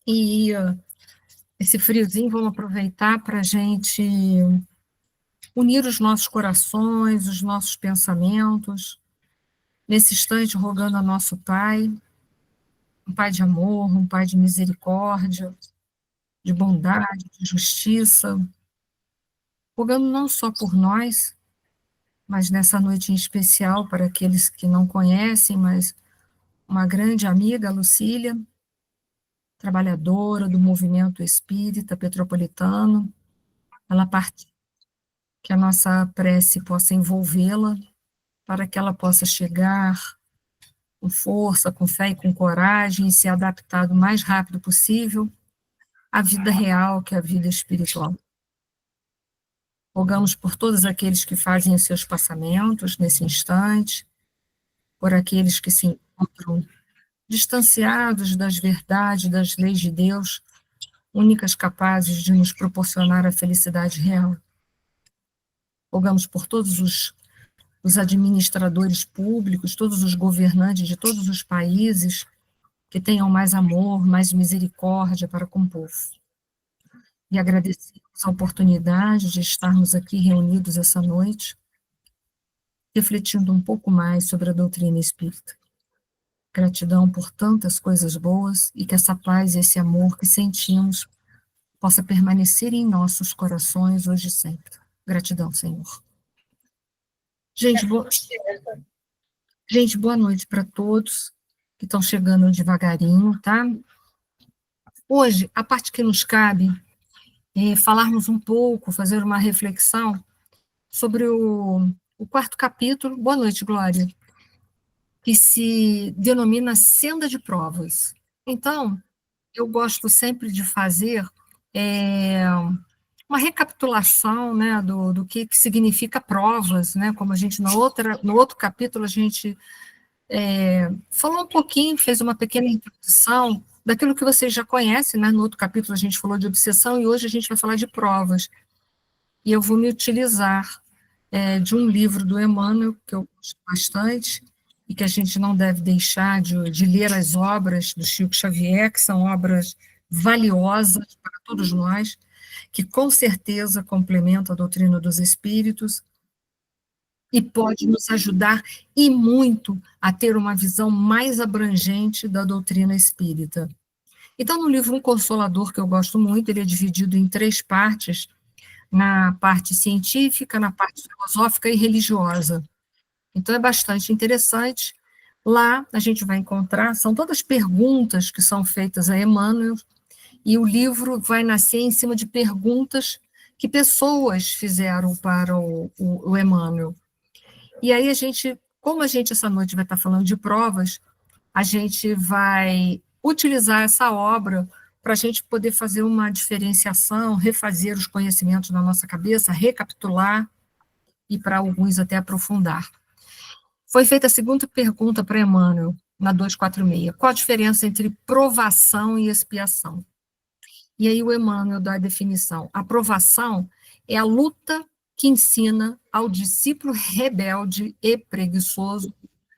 E esse friozinho vamos aproveitar para a gente unir os nossos corações, os nossos pensamentos, nesse instante rogando a nosso Pai, um Pai de amor, um Pai de misericórdia, de bondade, de justiça, rogando não só por nós, mas nessa noite em especial para aqueles que não conhecem, mas uma grande amiga, Lucília, trabalhadora do movimento espírita petropolitano, ela partiu, que a nossa prece possa envolvê-la, para que ela possa chegar com força, com fé e com coragem, e se adaptar o mais rápido possível à vida real, que é a vida espiritual. Rogamos por todos aqueles que fazem os seus passamentos nesse instante, por aqueles que se encontram distanciados das verdades, das leis de Deus, únicas capazes de nos proporcionar a felicidade real. Rogamos por todos os administradores públicos, todos os governantes de todos os países, que tenham mais amor, mais misericórdia para com o povo. E agradecemos a oportunidade de estarmos aqui reunidos essa noite, refletindo um pouco mais sobre a doutrina espírita. Gratidão por tantas coisas boas e que essa paz e esse amor que sentimos possa permanecer em nossos corações hoje e sempre. Gratidão, Senhor. Gente, boa noite para todos que estão chegando devagarinho, tá? Hoje, a parte que nos cabe é falarmos um pouco, fazer uma reflexão sobre o quarto capítulo, boa noite, Glória, que se denomina Senda de Provas. Então, eu gosto sempre de fazer uma recapitulação, né, do que significa provas, né, como a gente, no outro capítulo, a gente falou um pouquinho, fez uma pequena introdução daquilo que vocês já conhecem, né, no outro capítulo a gente falou de obsessão, e hoje a gente vai falar de provas. E eu vou me utilizar de um livro do Emmanuel, que eu gosto bastante, e que a gente não deve deixar de ler as obras do Chico Xavier, que são obras valiosas para todos nós, que com certeza complementam a doutrina dos espíritos e pode nos ajudar e muito a ter uma visão mais abrangente da doutrina espírita. Então, no livro Um Consolador, que eu gosto muito, ele é dividido em 3 partes, na parte científica, na parte filosófica e religiosa. Então, é bastante interessante. Lá, a gente vai encontrar, são todas perguntas que são feitas a Emmanuel, e o livro vai nascer em cima de perguntas que pessoas fizeram para o Emmanuel. E aí, como a gente essa noite vai estar falando de provas, a gente vai utilizar essa obra para a gente poder fazer uma diferenciação, refazer os conhecimentos na nossa cabeça, recapitular e para alguns até aprofundar. Foi feita a segunda pergunta para Emmanuel, na 246. Qual a diferença entre provação e expiação? E aí o Emmanuel dá a definição. A provação é a luta que ensina ao discípulo rebelde e preguiçoso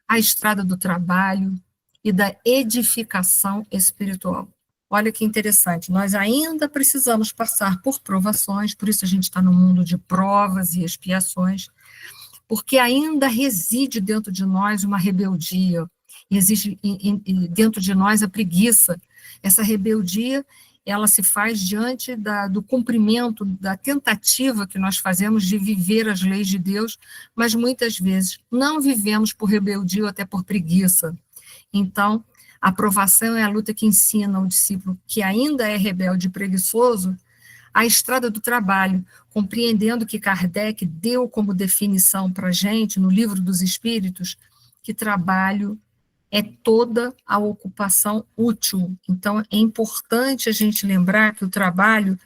a estrada do trabalho e da edificação espiritual. Olha que interessante, nós ainda precisamos passar por provações, por isso a gente está no mundo de provas e expiações, porque ainda reside dentro de nós uma rebeldia, existe dentro de nós a preguiça. Essa rebeldia, ela se faz diante do cumprimento, da tentativa que nós fazemos de viver as leis de Deus, mas muitas vezes não vivemos por rebeldia ou até por preguiça. Então, a provação é a luta que ensina o discípulo que ainda é rebelde e preguiçoso a estrada do trabalho, compreendendo que Kardec deu como definição para a gente, no Livro dos Espíritos, que trabalho é toda a ocupação útil. Então, é importante a gente lembrar que o trabalho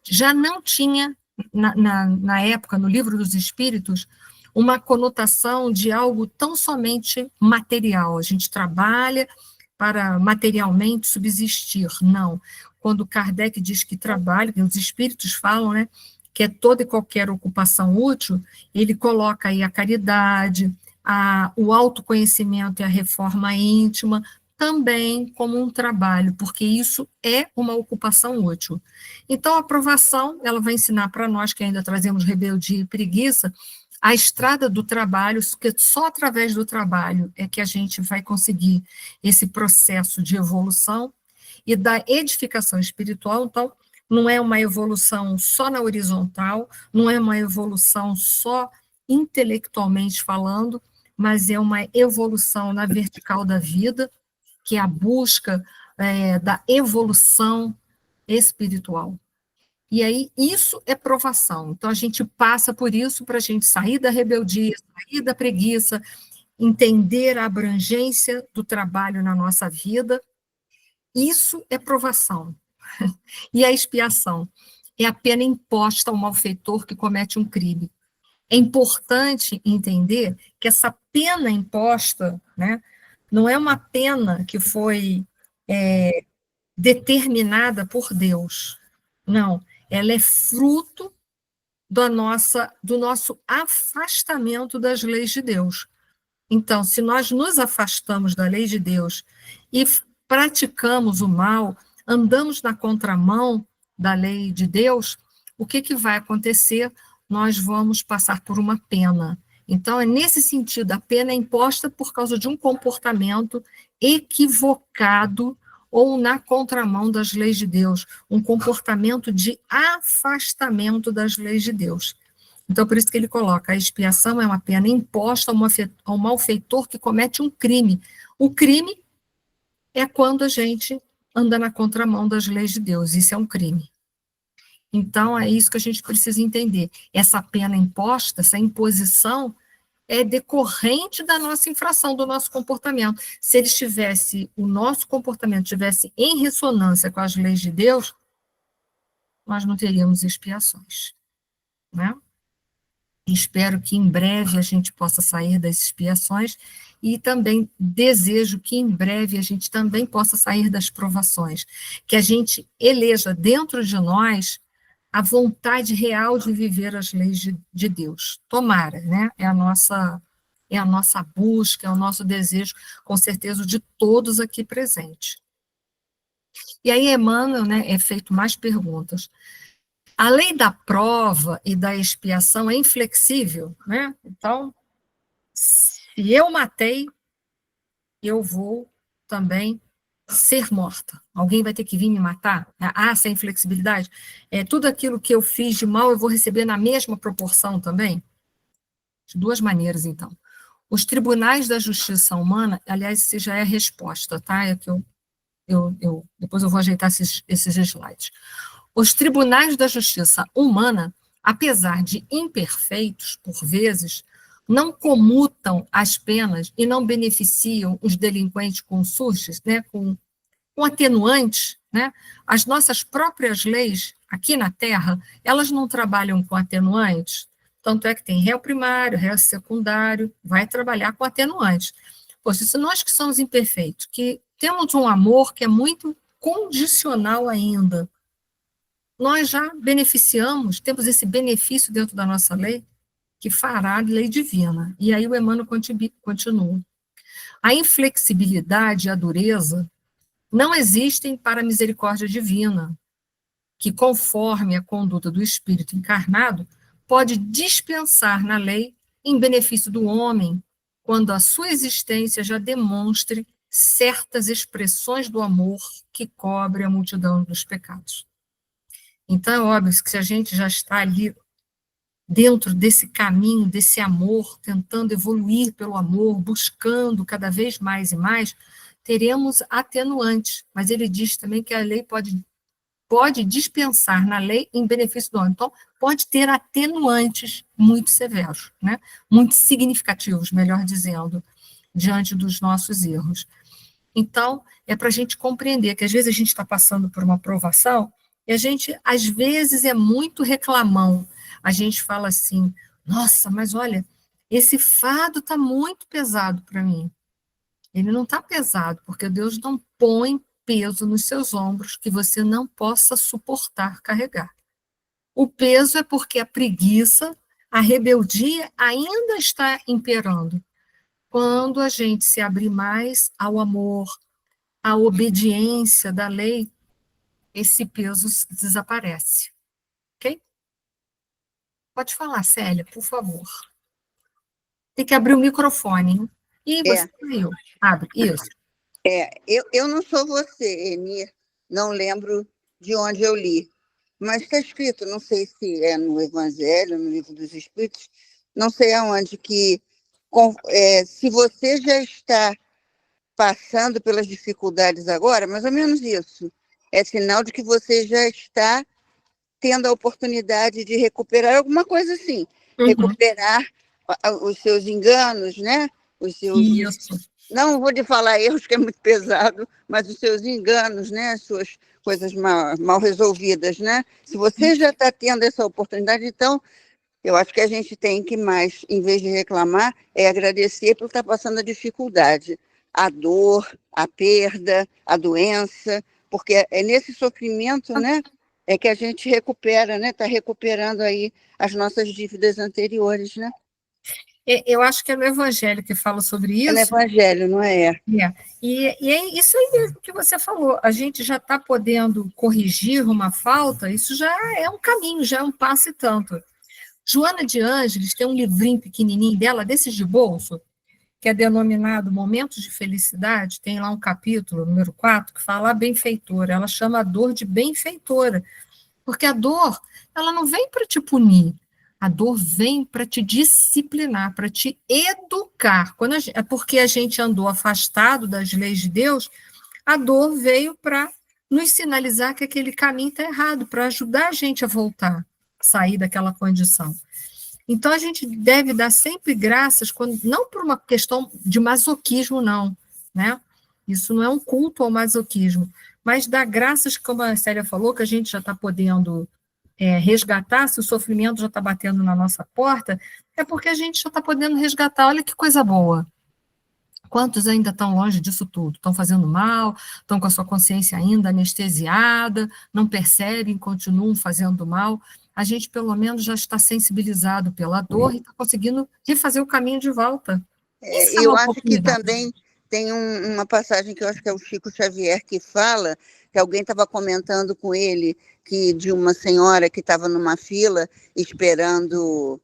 já não tinha, na época, no Livro dos Espíritos, uma conotação de algo tão somente material. A gente trabalha para materialmente subsistir. Não. Quando Kardec diz que trabalho, os espíritos falam, né, que é toda e qualquer ocupação útil, ele coloca aí a caridade, o autoconhecimento e a reforma íntima, também como um trabalho, porque isso é uma ocupação útil. Então, a aprovação, ela vai ensinar para nós, que ainda trazemos rebeldia e preguiça, a estrada do trabalho, que só através do trabalho é que a gente vai conseguir esse processo de evolução e da edificação espiritual. Então, não é uma evolução só na horizontal, não é uma evolução só intelectualmente falando, mas é uma evolução na vertical da vida, que é a busca da evolução espiritual. E aí, isso é provação. Então, a gente passa por isso para a gente sair da rebeldia, sair da preguiça, entender a abrangência do trabalho na nossa vida. Isso é provação. E a expiação é a pena imposta ao malfeitor que comete um crime. É importante entender que essa pena imposta, né, não é uma pena que foi determinada por Deus. Não, ela é fruto do nosso afastamento das leis de Deus. Então, se nós nos afastamos da lei de Deus e praticamos o mal, andamos na contramão da lei de Deus, o que, que vai acontecer? Nós vamos passar por uma pena. Então, é nesse sentido, a pena é imposta por causa de um comportamento equivocado ou na contramão das leis de Deus, um comportamento de afastamento das leis de Deus. Então, por isso que ele coloca, a expiação é uma pena imposta ao malfeitor que comete um crime. O crime é quando a gente anda na contramão das leis de Deus, isso é um crime. Então, é isso que a gente precisa entender. Essa pena imposta, essa imposição, é decorrente da nossa infração, do nosso comportamento. Se ele estivesse, o nosso comportamento estivesse em ressonância com as leis de Deus, nós não teríamos expiações, né? Espero que em breve a gente possa sair das expiações e também desejo que em breve a gente também possa sair das provações, que a gente eleja dentro de nós a vontade real de viver as leis de Deus. Tomara, né? É a nossa busca, é o nosso desejo, com certeza, de todos aqui presentes. E aí, Emmanuel, né, é feito mais perguntas. A lei da prova e da expiação é inflexível, né? Então, se eu matei, eu vou também ser morta. Alguém vai ter que vir me matar? Há essa inflexibilidade? Tudo aquilo que eu fiz de mal, eu vou receber na mesma proporção também? De duas maneiras, então. Os tribunais da justiça humana, aliás, isso já é a resposta, tá? É que depois eu vou ajeitar esses slides. Os tribunais da justiça humana, apesar de imperfeitos, por vezes, não comutam as penas e não beneficiam os delinquentes com surtes, né, com atenuantes, né? As nossas próprias leis aqui na Terra, elas não trabalham com atenuantes, tanto é que tem réu primário, réu secundário, vai trabalhar com atenuantes. Poxa, se nós que somos imperfeitos, que temos um amor que é muito condicional ainda, nós já beneficiamos, temos esse benefício dentro da nossa lei, que fará a lei divina. E aí o Emmanuel continua. A inflexibilidade e a dureza não existem para a misericórdia divina, que, conforme a conduta do espírito encarnado, pode dispensar na lei em benefício do homem, quando a sua existência já demonstre certas expressões do amor que cobre a multidão dos pecados. Então, é óbvio que se a gente já está ali dentro desse caminho, desse amor, tentando evoluir pelo amor, buscando cada vez mais e mais, teremos atenuantes, mas ele diz também que a lei pode dispensar na lei em benefício do homem. Então, pode ter atenuantes muito severos, né? Muito significativos, melhor dizendo, diante dos nossos erros. Então, é para a gente compreender que às vezes a gente está passando por uma provação e a gente, às vezes, é muito reclamão. A gente fala assim, nossa, mas olha, esse fardo está muito pesado para mim. Ele não está pesado, porque Deus não põe peso nos seus ombros que você não possa suportar carregar. O peso é porque a preguiça, a rebeldia ainda está imperando. Quando a gente se abre mais ao amor, a obediência da lei, esse peso desaparece. Ok? Pode falar, Célia, por favor. Tem que abrir o microfone, hein? Ih, você saiu. Abre, isso. Eu não sou você, Eni, não lembro de onde eu li, mas está escrito, não sei se é no Evangelho, no Livro dos Espíritos, não sei aonde, que se você já está passando pelas dificuldades agora, mais ou menos isso, é sinal de que você já está tendo a oportunidade de recuperar alguma coisa assim, recuperar os seus enganos, né? Isso. Não vou te falar erros, que é muito pesado, mas os seus enganos, né? As suas coisas mal resolvidas, né? Se você já está tendo essa oportunidade, então eu acho que a gente tem que mais, em vez de reclamar, é agradecer por estar passando a dificuldade, a dor, a perda, a doença, porque é nesse sofrimento, né, é que a gente recupera, né? Está recuperando aí as nossas dívidas anteriores, né? Eu acho que é no Evangelho que fala sobre isso. É no Evangelho, não é? E é isso aí mesmo que você falou. A gente já está podendo corrigir uma falta, isso já é um caminho, já é um passo e tanto. Joana de Ângeles tem um livrinho pequenininho dela, desses de bolso, que é denominado Momentos de Felicidade, tem lá um capítulo, número 4, que fala a benfeitora. Ela chama a dor de benfeitora, porque a dor, ela não vem para te punir, a dor vem para te disciplinar, para te educar. É porque a gente andou afastado das leis de Deus, a dor veio para nos sinalizar que aquele caminho está errado, para ajudar a gente a voltar, sair daquela condição. Então, a gente deve dar sempre graças, não por uma questão de masoquismo, não, né? Isso não é um culto ao masoquismo, mas dar graças, como a Célia falou, que a gente já está podendo resgatar, se o sofrimento já está batendo na nossa porta, é porque a gente já está podendo resgatar. Olha que coisa boa. Quantos ainda estão longe disso tudo? Estão fazendo mal, estão com a sua consciência ainda anestesiada, não percebem, continuam fazendo mal. A gente, pelo menos, já está sensibilizado pela dor e está conseguindo refazer o caminho de volta. Isso é Eu uma acho que oportunidade. também tem uma passagem que eu acho que é o Chico Xavier que fala, que alguém estava comentando com ele, que de uma senhora que estava numa fila esperando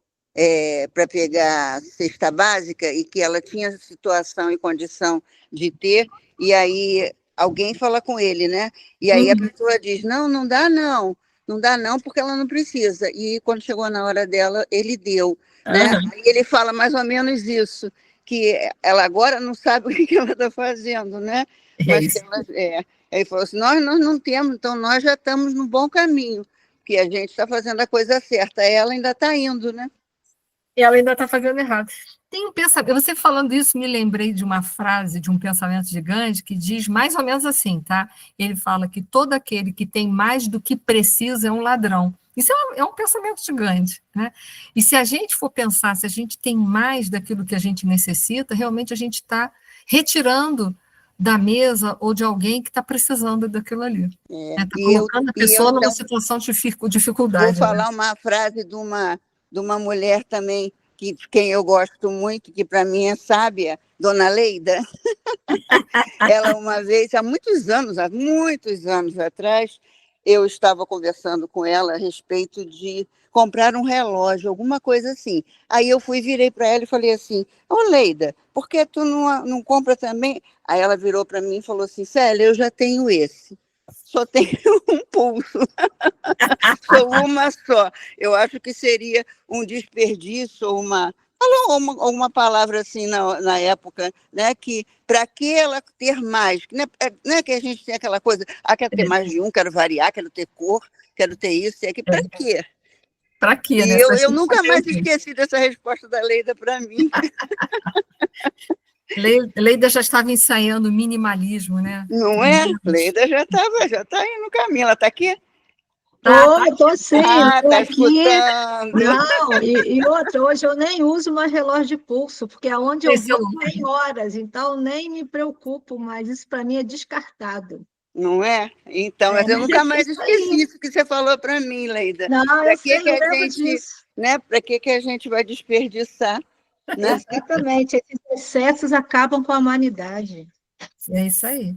para pegar cesta básica e que ela tinha situação e condição de ter, e aí alguém fala com ele, né? E aí a pessoa diz, não dá não, não dá não, porque ela não precisa. E quando chegou na hora dela, ele deu, né? Aí ele fala mais ou menos isso, que ela agora não sabe o que ela está fazendo, né? Mas que ela, ele falou assim, nós não temos, então nós já estamos no bom caminho, que a gente está fazendo a coisa certa, ela ainda está indo, né? Ela ainda está fazendo errado. Tem um pensamento, você falando isso, me lembrei de uma frase, de um pensamento de Gandhi, que diz mais ou menos assim, tá? Ele fala que todo aquele que tem mais do que precisa é um ladrão. Isso é um pensamento de Gandhi, né? E se a gente for pensar, se a gente tem mais daquilo que a gente necessita, realmente a gente está retirando da mesa ou de alguém que está precisando daquilo ali. Está colocando a pessoa numa situação de dificuldade. Vou falar uma frase de uma mulher também, que quem eu gosto muito, que para mim é sábia, Dona Leida. Ela uma vez, há muitos anos atrás, eu estava conversando com ela a respeito de comprar um relógio, alguma coisa assim. Aí eu virei para ela e falei assim, ô Leida, por que tu não compra também? Aí ela virou para mim e falou assim, Célia, eu já tenho esse, só tenho um pulso, sou uma só. Eu acho que seria um desperdício, falou alguma palavra assim na época, né? Que para que ela ter mais? Não é que a gente tem aquela coisa, quero ter mais de um, quero variar, quero ter cor, quero ter isso e aquilo. Para quê? Para quê, né? E eu nunca mais esqueci dessa resposta da Leida para mim. Leida já estava ensaiando minimalismo, né? Não é? Leida já está aí no caminho, ela está aqui? Estou sim, estou aqui. Escutando. Não, e outra, hoje eu nem uso mais relógio de pulso, porque aonde eu vou tem horas, então nem me preocupo mais, isso para mim é descartado. Não é? Então, mas eu nunca mais esqueci isso que você falou para mim, Leida. Não, eu sei, eu lembro disso. Né? Para que a gente vai desperdiçar? Né? Exatamente, esses excessos acabam com a humanidade. É isso aí.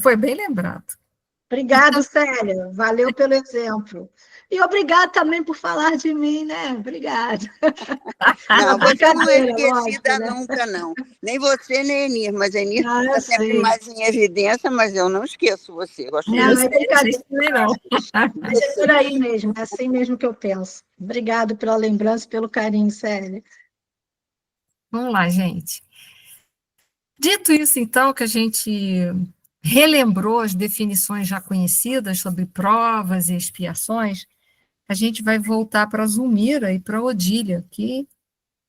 Foi bem lembrado. Obrigado, Célia. Valeu pelo exemplo. E obrigado também por falar de mim, né? Obrigado. Não, você não é Brincadeira, lógico, esquecida né? nunca, não. Nem você, nem a Enir, mas a Enir Não, está eu sempre sei. mais em evidência, mas eu não esqueço você. Gosto Não, muito. é brincadeira. Gente, também não. Mas é por aí mesmo, é assim mesmo que eu penso. Obrigado pela lembrança e pelo carinho, Célia. Vamos lá, gente. Dito isso, então, que a gente relembrou as definições já conhecidas sobre provas e expiações, a gente vai voltar para a Zulmira e para a Odília, que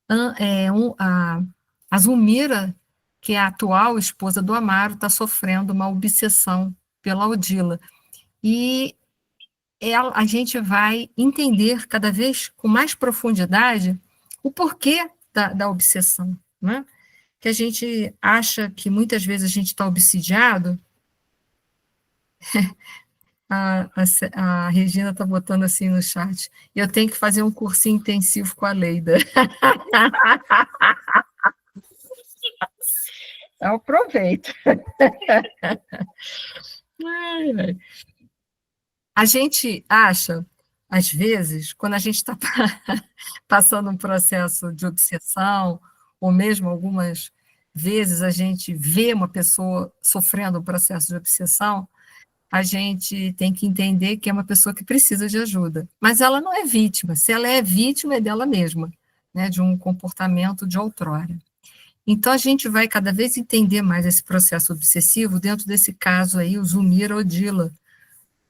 a Zulmira, que é a atual esposa do Amaro, está sofrendo uma obsessão pela Odila. E a gente vai entender cada vez com mais profundidade o porquê da obsessão, né? Que a gente acha que muitas vezes a gente está obsidiado. A Regina está botando assim no chat. Eu tenho que fazer um cursinho intensivo com a Leida. Eu aproveito. A gente acha, às vezes, quando a gente está passando um processo de obsessão, ou mesmo algumas vezes a gente vê uma pessoa sofrendo um processo de obsessão, a gente tem que entender que é uma pessoa que precisa de ajuda. Mas ela não é vítima. Se ela é vítima, é dela mesma, né, de um comportamento de outrora. Então, a gente vai cada vez entender mais esse processo obsessivo dentro desse caso aí, o Zulmira Odila.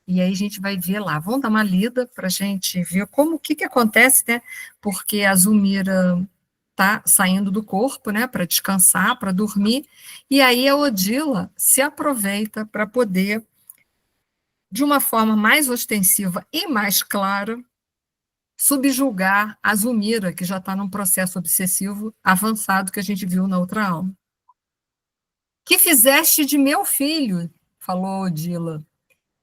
E aí a gente vai ver lá. Vamos dar uma lida para a gente ver o que acontece, né? Porque a Zulmira está saindo do corpo, né, para descansar, para dormir, e aí a Odila se aproveita para poder, de uma forma mais ostensiva e mais clara, subjugar a Zulmira, que já está num processo obsessivo avançado que a gente viu na outra aula. Que fizeste de meu filho, falou Odila.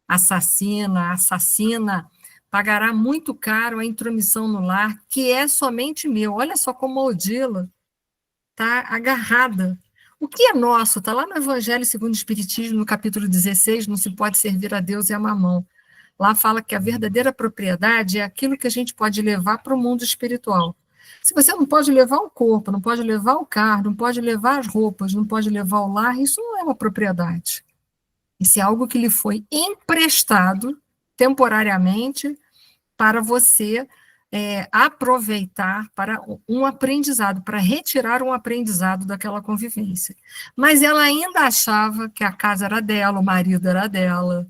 Assassina, assassina, pagará muito caro a intromissão no lar, que é somente meu. Olha só como a Odila está agarrada. O que é nosso? Está lá no Evangelho segundo o Espiritismo, no capítulo 16, não se pode servir a Deus e a mamão. Lá fala que a verdadeira propriedade é aquilo que a gente pode levar para o mundo espiritual. Se você não pode levar o corpo, não pode levar o carro, não pode levar as roupas, não pode levar o lar, isso não é uma propriedade. Isso é algo que lhe foi emprestado temporariamente para você aproveitar para um aprendizado, para retirar um aprendizado daquela convivência. Mas ela ainda achava que a casa era dela, o marido era dela,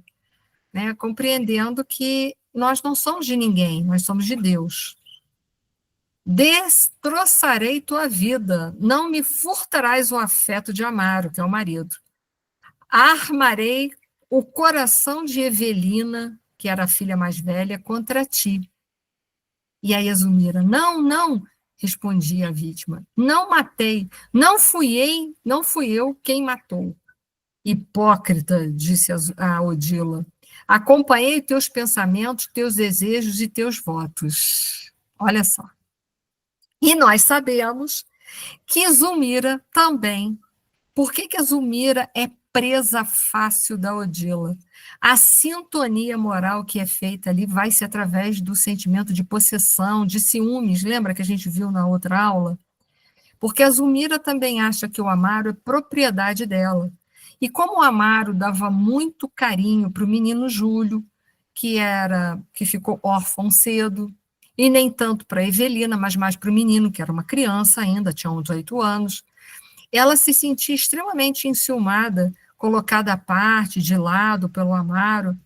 né, compreendendo que nós não somos de ninguém, nós somos de Deus. Destroçarei tua vida, não me furtarás o afeto de Amaro, que é o marido. Armarei o coração de Evelina, que era a filha mais velha, contra ti. E aí a Zulmira, não, respondia a vítima, não matei, não fui eu quem matou. Hipócrita, disse a Odila, acompanhei teus pensamentos, teus desejos e teus votos. Olha só. E nós sabemos que Zulmira também. Por que a Zulmira é presa fácil da Odila? A sintonia moral que é feita ali vai ser através do sentimento de possessão, de ciúmes, lembra que a gente viu na outra aula? Porque a Zulmira também acha que o Amaro é propriedade dela. E como o Amaro dava muito carinho para o menino Júlio, que ficou órfão cedo, e nem tanto para a Evelina, mas mais para o menino, que era uma criança ainda, tinha uns 8 anos, ela se sentia extremamente enciumada, colocada à parte, de lado pelo Amaro.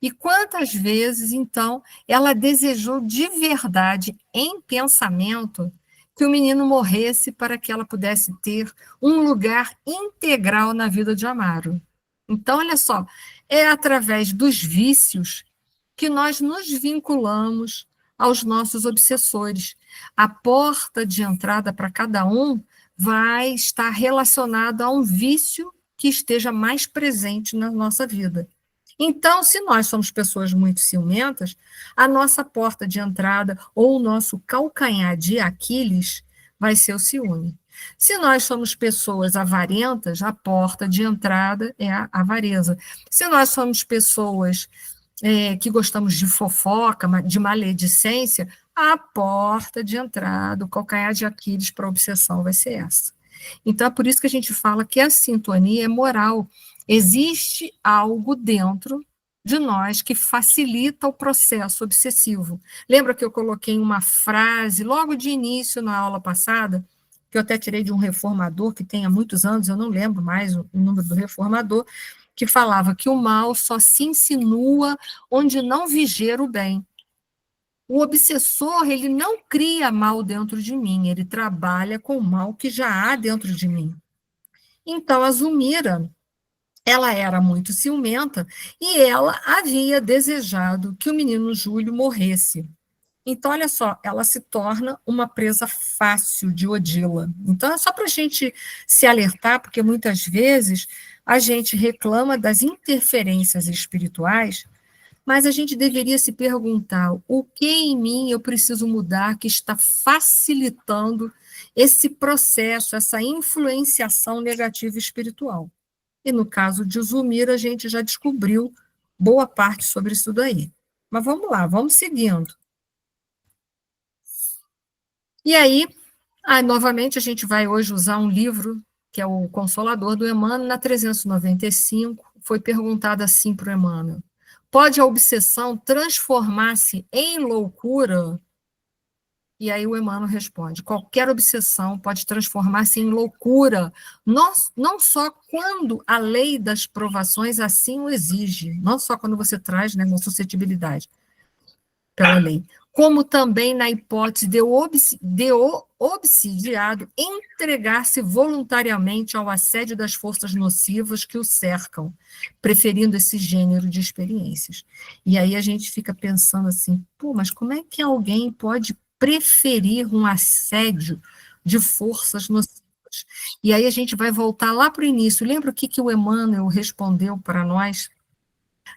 E quantas vezes, então, ela desejou de verdade, em pensamento, que o menino morresse para que ela pudesse ter um lugar integral na vida de Amaro. Então, olha só, é através dos vícios que nós nos vinculamos aos nossos obsessores. A porta de entrada para cada um vai estar relacionada a um vício que esteja mais presente na nossa vida. Então, se nós somos pessoas muito ciumentas, a nossa porta de entrada ou o nosso calcanhar de Aquiles vai ser o ciúme. Se nós somos pessoas avarentas, a porta de entrada é a avareza. Se nós somos pessoas que gostamos de fofoca, de maledicência, a porta de entrada, o calcanhar de Aquiles para a obsessão vai ser essa. Então, é por isso que a gente fala que a sintonia é moral. Existe algo dentro de nós que facilita o processo obsessivo. Lembra que eu coloquei uma frase logo de início na aula passada, que eu até tirei de um reformador, que tem há muitos anos, eu não lembro mais o número do reformador, que falava que o mal só se insinua onde não viger o bem. O obsessor, ele não cria mal dentro de mim, ele trabalha com o mal que já há dentro de mim. Então, a Zulmira, ela era muito ciumenta e ela havia desejado que o menino Júlio morresse. Então, olha só, ela se torna uma presa fácil de Odila. Então, é só para a gente se alertar, porque muitas vezes a gente reclama das interferências espirituais, mas a gente deveria se perguntar o que em mim eu preciso mudar que está facilitando esse processo, essa influenciação negativa espiritual. E no caso de Zulmira, a gente já descobriu boa parte sobre isso daí. Mas vamos lá, vamos seguindo. E aí, novamente, a gente vai hoje usar um livro, que é o Consolador do Emmanuel, na 395, foi perguntado assim para o Emmanuel: pode a obsessão transformar-se em loucura? E aí o Emmanuel responde: qualquer obsessão pode transformar-se em loucura, não só quando a lei das provações assim o exige, não só quando você traz, né, uma suscetibilidade pela lei, como também na hipótese de o obsidiado entregar-se voluntariamente ao assédio das forças nocivas que o cercam, preferindo esse gênero de experiências. E aí a gente fica pensando assim, mas como é que alguém pode preferir um assédio de forças nocivas? E aí a gente vai voltar lá para o início. Lembra o que o Emmanuel respondeu para nós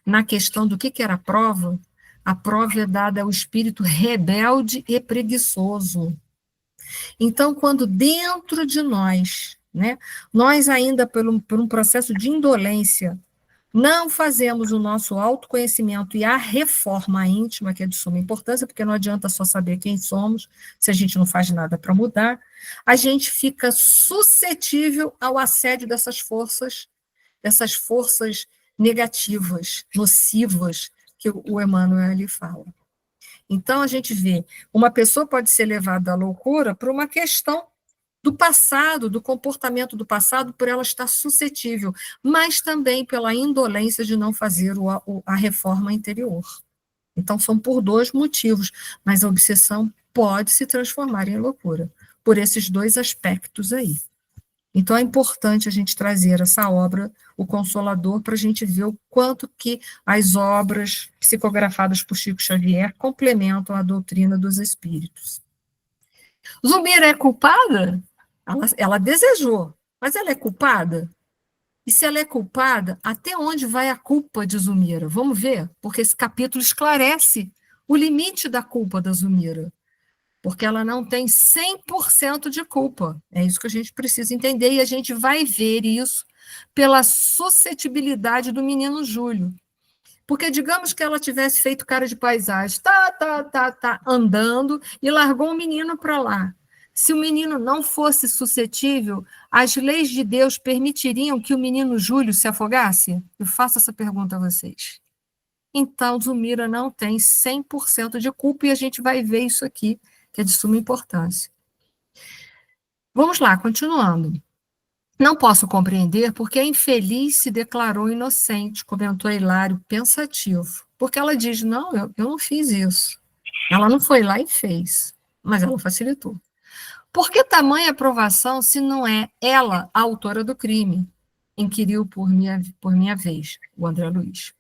na questão do que era a prova? A prova é dada ao espírito rebelde e preguiçoso. Então, quando dentro de nós, né, nós ainda por um processo de indolência, não fazemos o nosso autoconhecimento e a reforma íntima, que é de suma importância, porque não adianta só saber quem somos, se a gente não faz nada para mudar, a gente fica suscetível ao assédio dessas forças negativas, nocivas, que o Emmanuel ali fala. Então, a gente vê, uma pessoa pode ser levada à loucura por uma questão do passado, do comportamento do passado, por ela estar suscetível, mas também pela indolência de não fazer a reforma interior. Então, são por dois motivos, mas a obsessão pode se transformar em loucura, por esses dois aspectos aí. Então, é importante a gente trazer essa obra, O Consolador, para a gente ver o quanto que as obras psicografadas por Chico Xavier complementam a doutrina dos espíritos. Zulmira é culpada? Ela desejou, mas ela é culpada? E se ela é culpada, até onde vai a culpa de Zulmira? Vamos ver, porque esse capítulo esclarece o limite da culpa da Zulmira. Porque ela não tem 100% de culpa. É isso que a gente precisa entender, e a gente vai ver isso pela suscetibilidade do menino Júlio. Porque digamos que ela tivesse feito cara de paisagem, andando, e largou o menino para lá. Se o menino não fosse suscetível, as leis de Deus permitiriam que o menino Júlio se afogasse? Eu faço essa pergunta a vocês. Então, Zulmira não tem 100% de culpa, e a gente vai ver isso aqui, que é de suma importância. Vamos lá, continuando. Não posso compreender porque a infeliz se declarou inocente, comentou Hilário, pensativo. Porque ela diz, não, eu não fiz isso. Ela não foi lá e fez, mas ela facilitou. Por que tamanha aprovação se não é ela a autora do crime? Inquiriu por minha vez o André Luiz.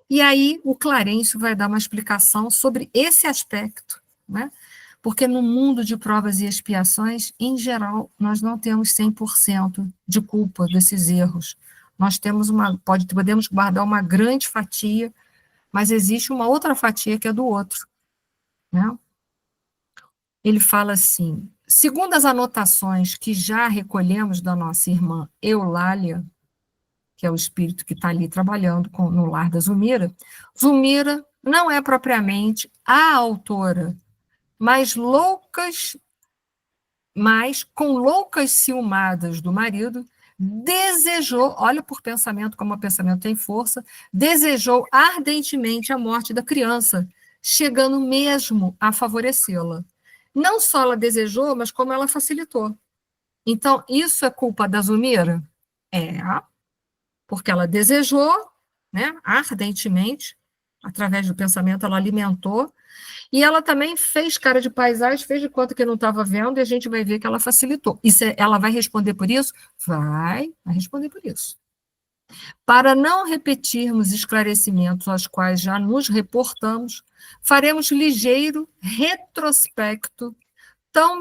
E aí o Clarencio vai dar uma explicação sobre esse aspecto, né? Porque no mundo de provas e expiações, em geral, nós não temos 100% de culpa desses erros. Nós temos podemos guardar uma grande fatia, mas existe uma outra fatia que é do outro, né? Ele fala assim, Segundo as anotações que já recolhemos da nossa irmã Eulália, que é o espírito que está ali trabalhando no lar da Zulmira, Zulmira não é propriamente a autora, mas com loucas ciumadas do marido, desejou, olha por pensamento como o pensamento tem força, desejou ardentemente a morte da criança, chegando mesmo a favorecê-la. Não só ela desejou, mas como ela facilitou. Então, isso é culpa da Zulmira? É, porque ela desejou, né, ardentemente, através do pensamento, ela alimentou, e ela também fez cara de paisagem, fez de conta que não estava vendo, e a gente vai ver que ela facilitou. Ela vai responder por isso? Vai responder por isso. Para não repetirmos esclarecimentos aos quais já nos reportamos, faremos ligeiro retrospecto, tão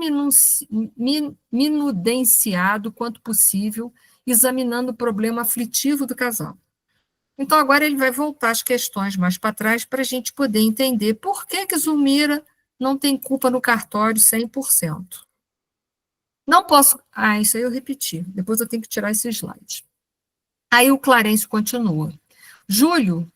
minudenciado quanto possível, examinando o problema aflitivo do casal. Então, agora ele vai voltar as questões mais para trás para a gente poder entender por que Zulmira não tem culpa no cartório 100%. Não posso... isso aí eu repeti. Depois eu tenho que tirar esse slide. Aí o Clarencio continua. Júlio,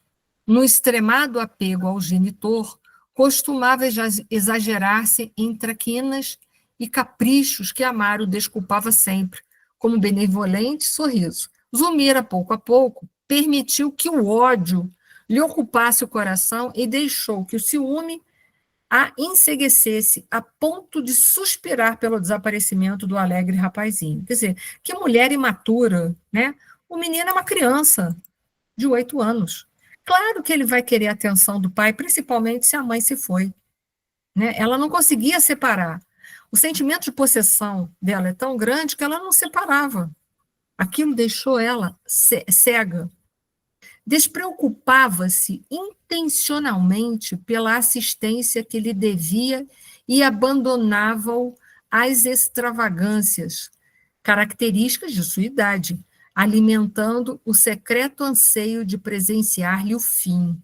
no extremado apego ao genitor, costumava exagerar-se em traquinas e caprichos que Amaro desculpava sempre, como benevolente sorriso. Zulmira, pouco a pouco, permitiu que o ódio lhe ocupasse o coração e deixou que o ciúme a enseguecesse a ponto de suspirar pelo desaparecimento do alegre rapazinho. Quer dizer, que mulher imatura, né? O menino é uma criança de 8 anos. Claro que ele vai querer a atenção do pai, principalmente se a mãe se foi, né? Ela não conseguia separar. O sentimento de possessão dela é tão grande que ela não separava. Aquilo deixou ela cega. Despreocupava-se intencionalmente pela assistência que lhe devia e abandonava-o às extravagâncias, características de sua idade, alimentando o secreto anseio de presenciar-lhe o fim.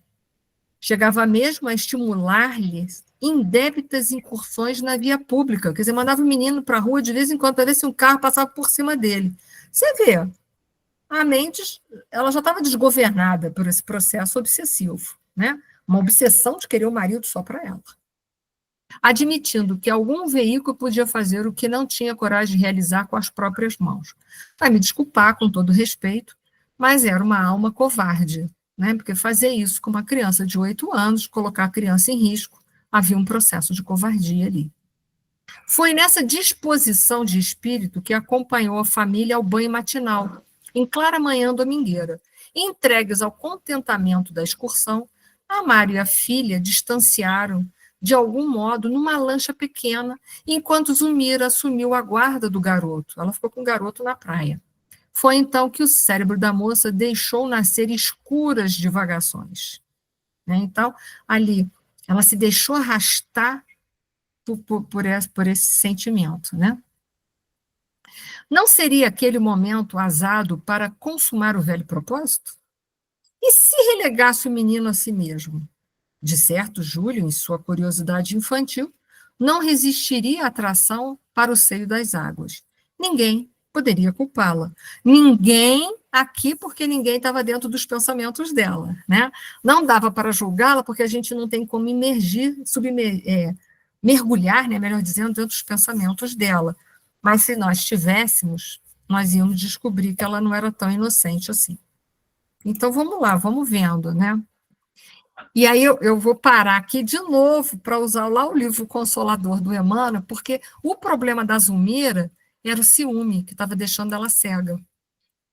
Chegava mesmo a estimular-lhe indébitas incursões na via pública, quer dizer, mandava o menino para a rua de vez em quando para ver se um carro passava por cima dele. Você vê, a mente ela já estava desgovernada por esse processo obsessivo, né? Uma obsessão de querer o marido só para ela. Admitindo que algum veículo podia fazer o que não tinha coragem de realizar com as próprias mãos. Vai me desculpar com todo respeito, mas era uma alma covarde, né? Porque fazer isso com uma criança de 8 anos, colocar a criança em risco, havia um processo de covardia ali. Foi nessa disposição de espírito que acompanhou a família ao banho matinal, em clara manhã domingueira. Entregues ao contentamento da excursão, Amaro e a filha distanciaram, de algum modo, numa lancha pequena, enquanto Zulmira assumiu a guarda do garoto. Ela ficou com o garoto na praia. Foi então que o cérebro da moça deixou nascer escuras divagações. Né? Então, ali, ela se deixou arrastar por esse sentimento, né? Não seria aquele momento azado para consumar o velho propósito? E se relegasse o menino a si mesmo? De certo, Júlio, em sua curiosidade infantil, não resistiria à atração para o seio das águas. Ninguém poderia culpá-la. Ninguém aqui, porque ninguém estava dentro dos pensamentos dela, né? Não dava para julgá-la, porque a gente não tem como mergulhar, né, melhor dizendo, dentro dos pensamentos dela. Mas se nós tivéssemos, nós íamos descobrir que ela não era tão inocente assim. Então, vamos lá, vamos vendo, né? E aí eu vou parar aqui de novo para usar lá o livro Consolador do Emmanuel, porque o problema da Zulmira era o ciúme, que estava deixando ela cega.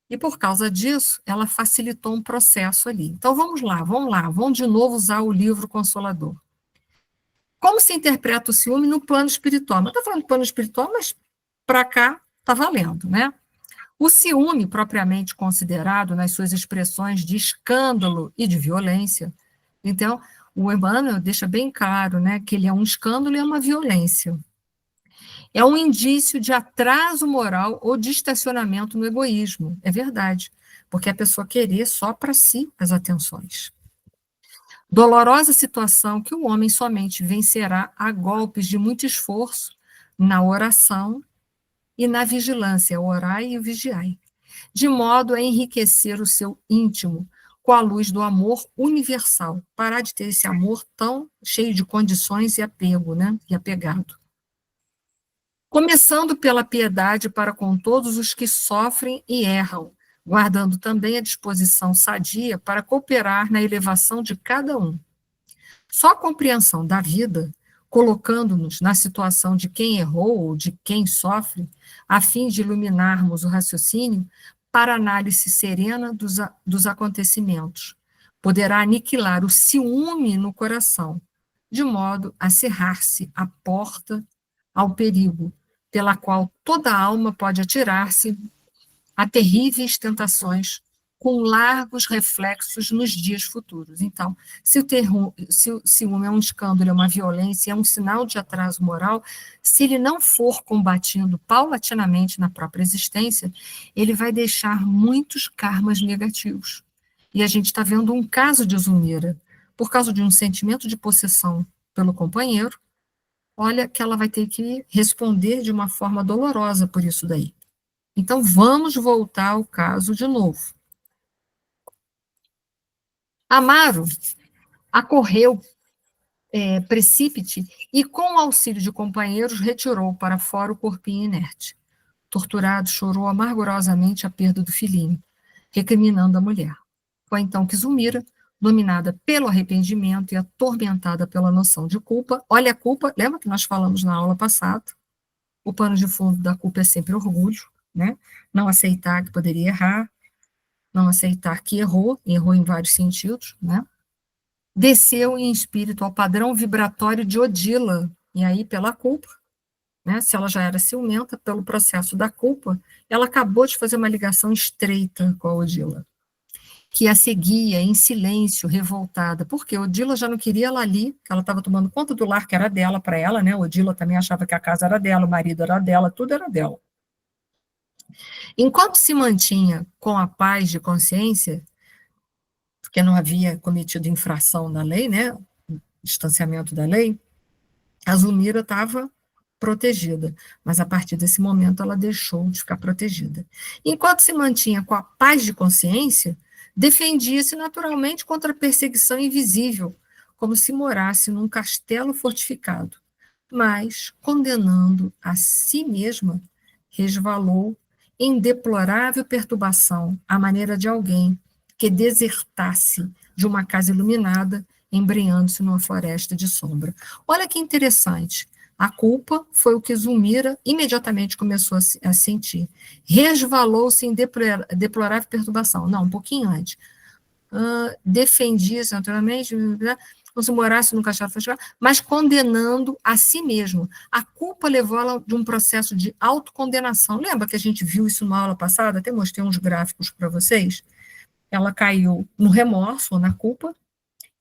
E por causa disso, ela facilitou um processo ali. Então, vamos lá, vamos de novo usar o livro Consolador. Como se interpreta o ciúme no plano espiritual? Não estou falando do plano espiritual, mas para cá está valendo, né? O ciúme, propriamente considerado nas suas expressões de escândalo e de violência, então, o Emmanuel deixa bem claro, né, que ele é um escândalo e é uma violência. É um indício de atraso moral ou de estacionamento no egoísmo, é verdade, porque a pessoa querer só para si as atenções. Dolorosa situação que o homem somente vencerá a golpes de muito esforço, na oração e na vigilância, orai e vigiai, de modo a enriquecer o seu íntimo com a luz do amor universal, parar de ter esse amor tão cheio de condições e apego, né, e apegado. Começando pela piedade para com todos os que sofrem e erram, guardando também a disposição sadia para cooperar na elevação de cada um. Só a compreensão da vida, colocando-nos na situação de quem errou ou de quem sofre, a fim de iluminarmos o raciocínio para análise serena dos acontecimentos, poderá aniquilar o ciúme no coração, de modo a cerrar-se a porta ao perigo, pela qual toda alma pode atirar-se a terríveis tentações, com largos reflexos nos dias futuros. Então, se o ciúme é um escândalo, é uma violência, é um sinal de atraso moral, se ele não for combatido paulatinamente na própria existência, ele vai deixar muitos karmas negativos. E a gente está vendo um caso de Zulmira, por causa de um sentimento de possessão pelo companheiro, olha que ela vai ter que responder de uma forma dolorosa por isso daí. Então, vamos voltar ao caso de novo. Amaro acorreu precípite e, com o auxílio de companheiros, retirou para fora o corpinho inerte. Torturado, chorou amargurosamente a perda do filhinho, recriminando a mulher. Foi então que Zulmira, dominada pelo arrependimento e atormentada pela noção de culpa, olha a culpa, lembra que nós falamos na aula passada, o pano de fundo da culpa é sempre orgulho, né? Não aceitar que poderia errar, não aceitar que errou em vários sentidos, né? Desceu em espírito ao padrão vibratório de Odila, e aí pela culpa, né? Se ela já era ciumenta, pelo processo da culpa, ela acabou de fazer uma ligação estreita com a Odila, que a seguia em silêncio, revoltada, porque Odila já não queria ela ali, ela estava tomando conta do lar que era dela para ela, né? Odila também achava que a casa era dela, o marido era dela, tudo era dela. Enquanto se mantinha com a paz de consciência, porque não havia cometido infração na lei, né? Distanciamento da lei, a Zulmira estava protegida, mas a partir desse momento ela deixou de ficar protegida. Enquanto se mantinha com a paz de consciência, defendia-se naturalmente contra a perseguição invisível, como se morasse num castelo fortificado, mas, condenando a si mesma, resvalou em deplorável perturbação, à maneira de alguém que desertasse de uma casa iluminada, embrenhando-se numa floresta de sombra. Olha que interessante. A culpa foi o que Zulmira imediatamente começou a sentir. Resvalou-se em deplorável perturbação. Não, um pouquinho antes. Defendia-se naturalmente, como se morasse no castelo fechado, mas condenando a si mesmo. A culpa levou ela de um processo de autocondenação. Lembra que a gente viu isso na aula passada? Até mostrei uns gráficos para vocês. Ela caiu no remorso ou na culpa,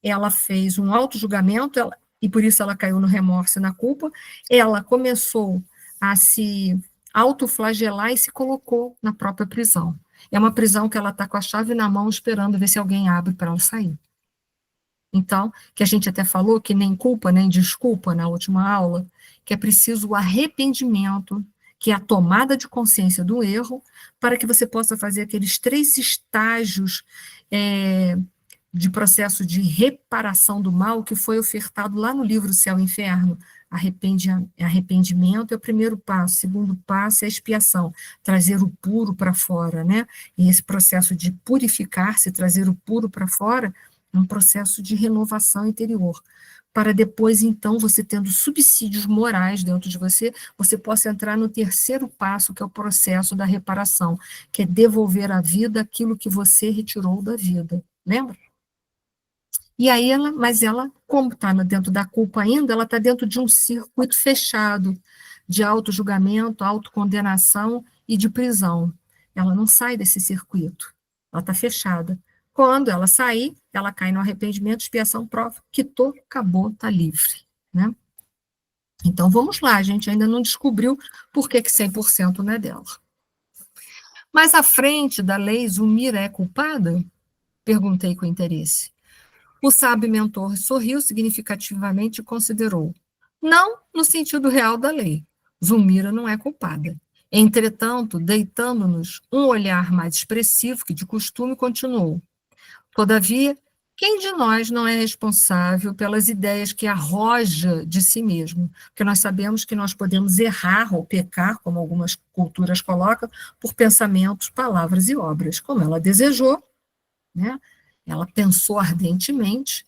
ela fez um auto-julgamento, e por isso ela caiu no remorso e na culpa, ela começou a se autoflagelar e se colocou na própria prisão. É uma prisão que ela está com a chave na mão, esperando ver se alguém abre para ela sair. Então, que a gente até falou que nem culpa, nem desculpa na última aula, que é preciso o arrependimento, que é a tomada de consciência do erro, para que você possa fazer aqueles 3 estágios de processo de reparação do mal que foi ofertado lá no livro Céu e Inferno. Arrependimento é o primeiro passo, o segundo passo é a expiação, trazer o puro para fora, né? E esse processo de purificar-se, trazer o puro para fora, é um processo de renovação interior, para depois, então, você tendo subsídios morais dentro de você, você possa entrar no terceiro passo, que é o processo da reparação, que é devolver à vida aquilo que você retirou da vida, lembra? E aí mas ela, como está dentro da culpa ainda, ela está dentro de um circuito fechado, de auto-julgamento, autocondenação e de prisão. Ela não sai desse circuito, ela está fechada. Quando ela sair, ela cai no arrependimento, expiação, prova, quitou, acabou, está livre, né? Então, vamos lá, a gente ainda não descobriu por que 100% não é dela. Mas à frente da lei, Zulmira é culpada? Perguntei com interesse. O sábio mentor sorriu significativamente e considerou. Não no sentido real da lei. Zulmira não é culpada. Entretanto, deitando-nos um olhar mais expressivo que de costume, continuou. Todavia, quem de nós não é responsável pelas ideias que arroja de si mesmo? Porque nós sabemos que nós podemos errar ou pecar, como algumas culturas colocam, por pensamentos, palavras e obras. Como ela desejou, né? Ela pensou ardentemente,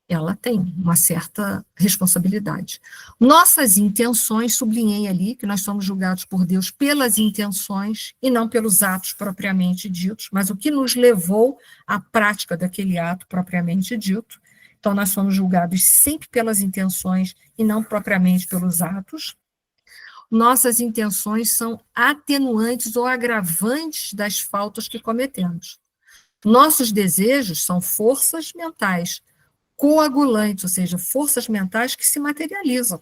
ela tem uma certa responsabilidade. Nossas intenções, sublinhei ali, que nós somos julgados por Deus pelas intenções e não pelos atos propriamente ditos, mas o que nos levou à prática daquele ato propriamente dito. Então, nós somos julgados sempre pelas intenções e não propriamente pelos atos. Nossas intenções são atenuantes ou agravantes das faltas que cometemos. Nossos desejos são forças mentais, coagulantes, ou seja, forças mentais que se materializam,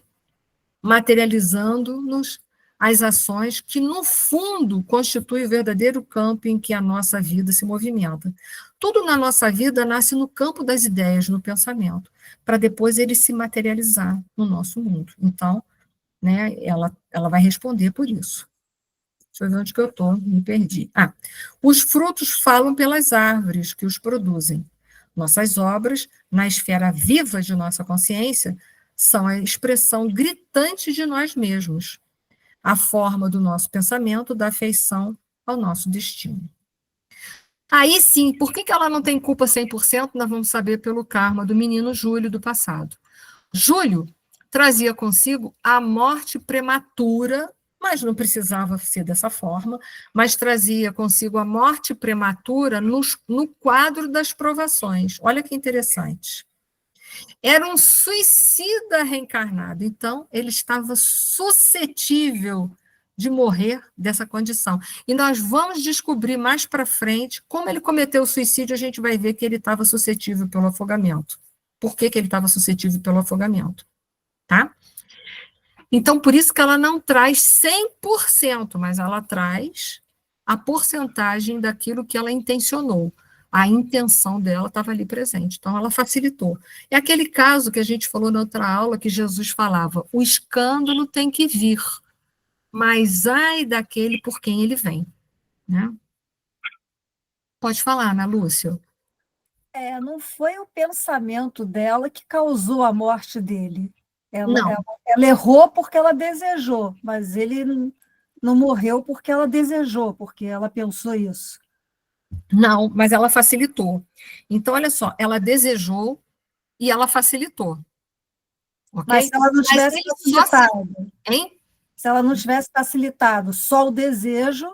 materializando-nos as ações que, no fundo, constituem o verdadeiro campo em que a nossa vida se movimenta. Tudo na nossa vida nasce no campo das ideias, no pensamento, para depois ele se materializar no nosso mundo. Então, né, ela vai responder por isso. Deixa eu ver onde que eu estou, me perdi. Os frutos falam pelas árvores que os produzem. Nossas obras, na esfera viva de nossa consciência, são a expressão gritante de nós mesmos, a forma do nosso pensamento, da afeição ao nosso destino. Aí sim, por que ela não tem culpa 100%? Nós vamos saber pelo karma do menino Júlio do passado. Júlio trazia consigo a morte prematura, mas não precisava ser dessa forma, mas trazia consigo a morte prematura no quadro das provações. Olha que interessante. Era um suicida reencarnado, então ele estava suscetível de morrer dessa condição. E nós vamos descobrir mais para frente como ele cometeu o suicídio, a gente vai ver que ele estava suscetível pelo afogamento. Por que ele estava suscetível pelo afogamento? Tá? Então, por isso que ela não traz 100%, mas ela traz a porcentagem daquilo que ela intencionou. A intenção dela estava ali presente, então ela facilitou. É aquele caso que a gente falou na outra aula, que Jesus falava, o escândalo tem que vir, mas ai daquele por quem ele vem. Né? Pode falar, Ana Lúcia. Não foi o pensamento dela que causou a morte dele. Não. Ela errou porque ela desejou, mas ele não morreu porque ela desejou, porque ela pensou isso. Não, mas ela facilitou. Então, olha só, ela desejou e ela facilitou. Okay? Mas se ela não tivesse facilitado, hein? Se ela não tivesse facilitado só o desejo,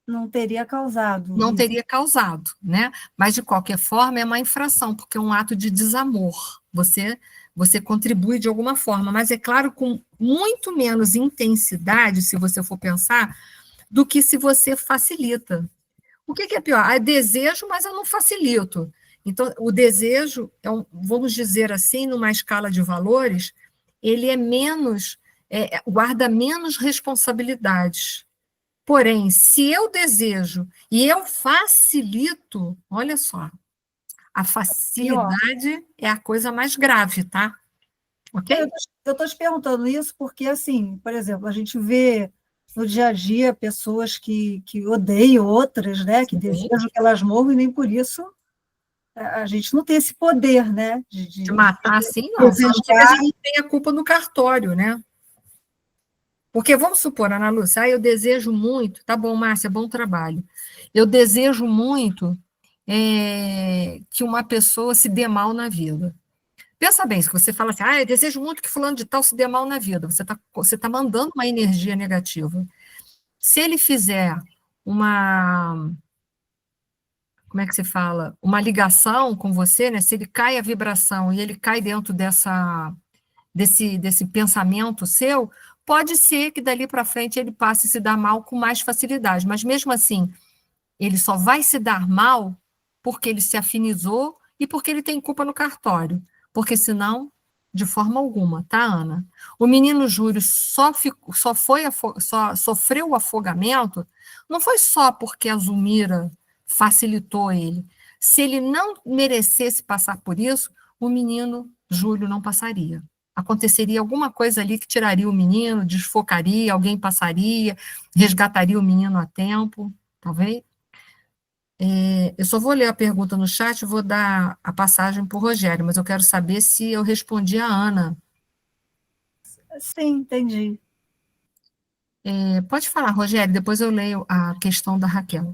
não teria causado. Não teria causado, né? Mas, de qualquer forma, é uma infração, porque é um ato de desamor. Você contribui de alguma forma, mas é claro, com muito menos intensidade, se você for pensar, do que se você facilita. O que é pior? É desejo, mas eu não facilito. Então, o desejo, vamos dizer assim, numa escala de valores, ele é menos, guarda menos responsabilidades. Porém, se eu desejo e eu facilito, olha só, a facilidade é a coisa mais grave, tá? Ok? Eu estou te perguntando isso porque, assim, por exemplo, a gente vê no dia a dia pessoas que odeiam outras, né? Que desejam que elas morram e nem por isso a gente não tem esse poder, né? De matar assim, não. Só que a gente tem a culpa no cartório, né? Porque, vamos supor, Ana Lúcia, eu desejo muito, tá bom, Márcia, bom trabalho. Eu desejo muito que uma pessoa se dê mal na vida. Pensa bem, se você fala assim, eu desejo muito que fulano de tal se dê mal na vida, você tá mandando uma energia negativa. Se ele fizer como é que se fala? Uma ligação com você, né? Se ele cai a vibração e ele cai dentro desse pensamento seu, pode ser que dali para frente ele passe a se dar mal com mais facilidade, mas mesmo assim, ele só vai se dar mal porque ele se afinizou e porque ele tem culpa no cartório, porque senão, de forma alguma, tá, Ana? O menino Júlio só sofreu o afogamento, não foi só porque a Zulmira facilitou ele. Se ele não merecesse passar por isso, o menino Júlio não passaria. Aconteceria alguma coisa ali que tiraria o menino, desfocaria, alguém passaria, resgataria o menino a tempo, talvez. Eu só vou ler a pergunta no chat e vou dar a passagem para o Rogério, mas eu quero saber se eu respondi a Ana. Sim, entendi. Pode falar, Rogério, depois eu leio a questão da Raquel.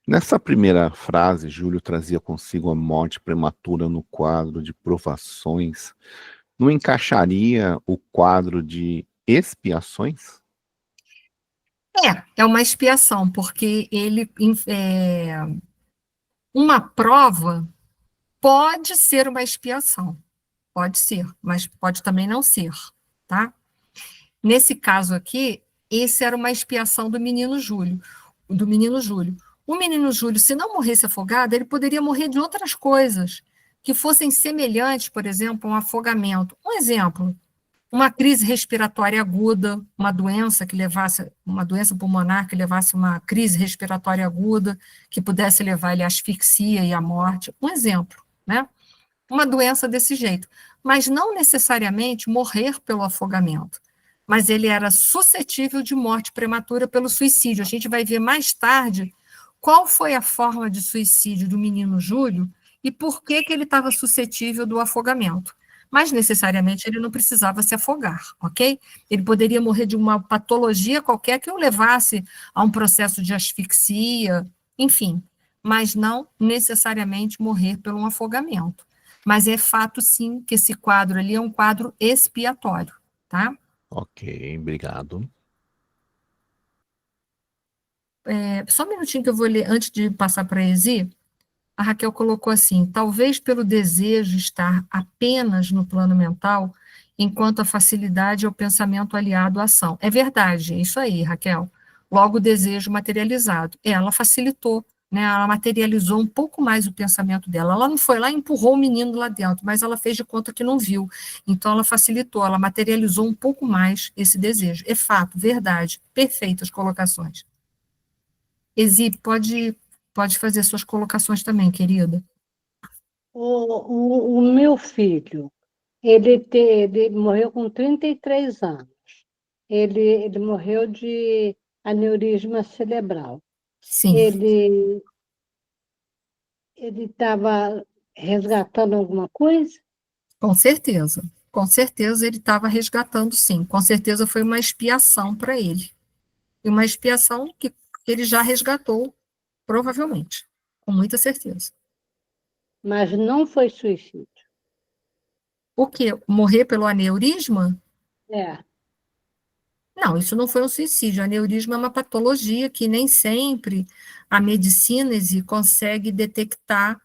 Nessa primeira frase, Júlio trazia consigo a morte prematura no quadro de provações. Não encaixaria o quadro de expiações? É uma expiação, porque uma prova pode ser uma expiação, pode ser, mas pode também não ser, tá? Nesse caso aqui, esse era uma expiação do menino Júlio. O menino Júlio, se não morresse afogado, ele poderia morrer de outras coisas que fossem semelhantes, por exemplo, a um afogamento. Um exemplo, uma crise respiratória aguda, uma doença pulmonar que levasse uma crise respiratória aguda, que pudesse levar ele à asfixia e à morte. Um exemplo, né? Uma doença desse jeito. Mas não necessariamente morrer pelo afogamento. Mas ele era suscetível de morte prematura pelo suicídio. A gente vai ver mais tarde qual foi a forma de suicídio do menino Júlio e por que ele estava suscetível do afogamento. Mas, necessariamente, ele não precisava se afogar, ok? Ele poderia morrer de uma patologia qualquer que o levasse a um processo de asfixia, enfim, mas não necessariamente morrer por um afogamento. Mas é fato, sim, que esse quadro ali é um quadro expiatório, tá? Ok, obrigado. Só um minutinho que eu vou ler, antes de passar para a Ezi, a Raquel colocou assim, talvez pelo desejo estar apenas no plano mental, enquanto a facilidade é o pensamento aliado à ação. É verdade, é isso aí, Raquel. Logo, o desejo materializado. Ela facilitou, né? Ela materializou um pouco mais o pensamento dela. Ela não foi lá e empurrou o menino lá dentro, mas ela fez de conta que não viu. Então, ela facilitou, ela materializou um pouco mais esse desejo. É fato, verdade. Perfeitas colocações. Ezi, pode fazer suas colocações também, querida. O meu filho, ele morreu com 33 anos. Ele morreu de aneurisma cerebral. Sim. Ele estava resgatando alguma coisa? Com certeza. Com certeza ele estava resgatando, sim. Com certeza foi uma expiação para ele. E uma expiação que ele já resgatou, provavelmente. Com muita certeza. Mas não foi suicídio. O quê? Morrer pelo aneurisma? É. Não, isso não foi um suicídio. O aneurisma é uma patologia que nem sempre a medicina consegue detectar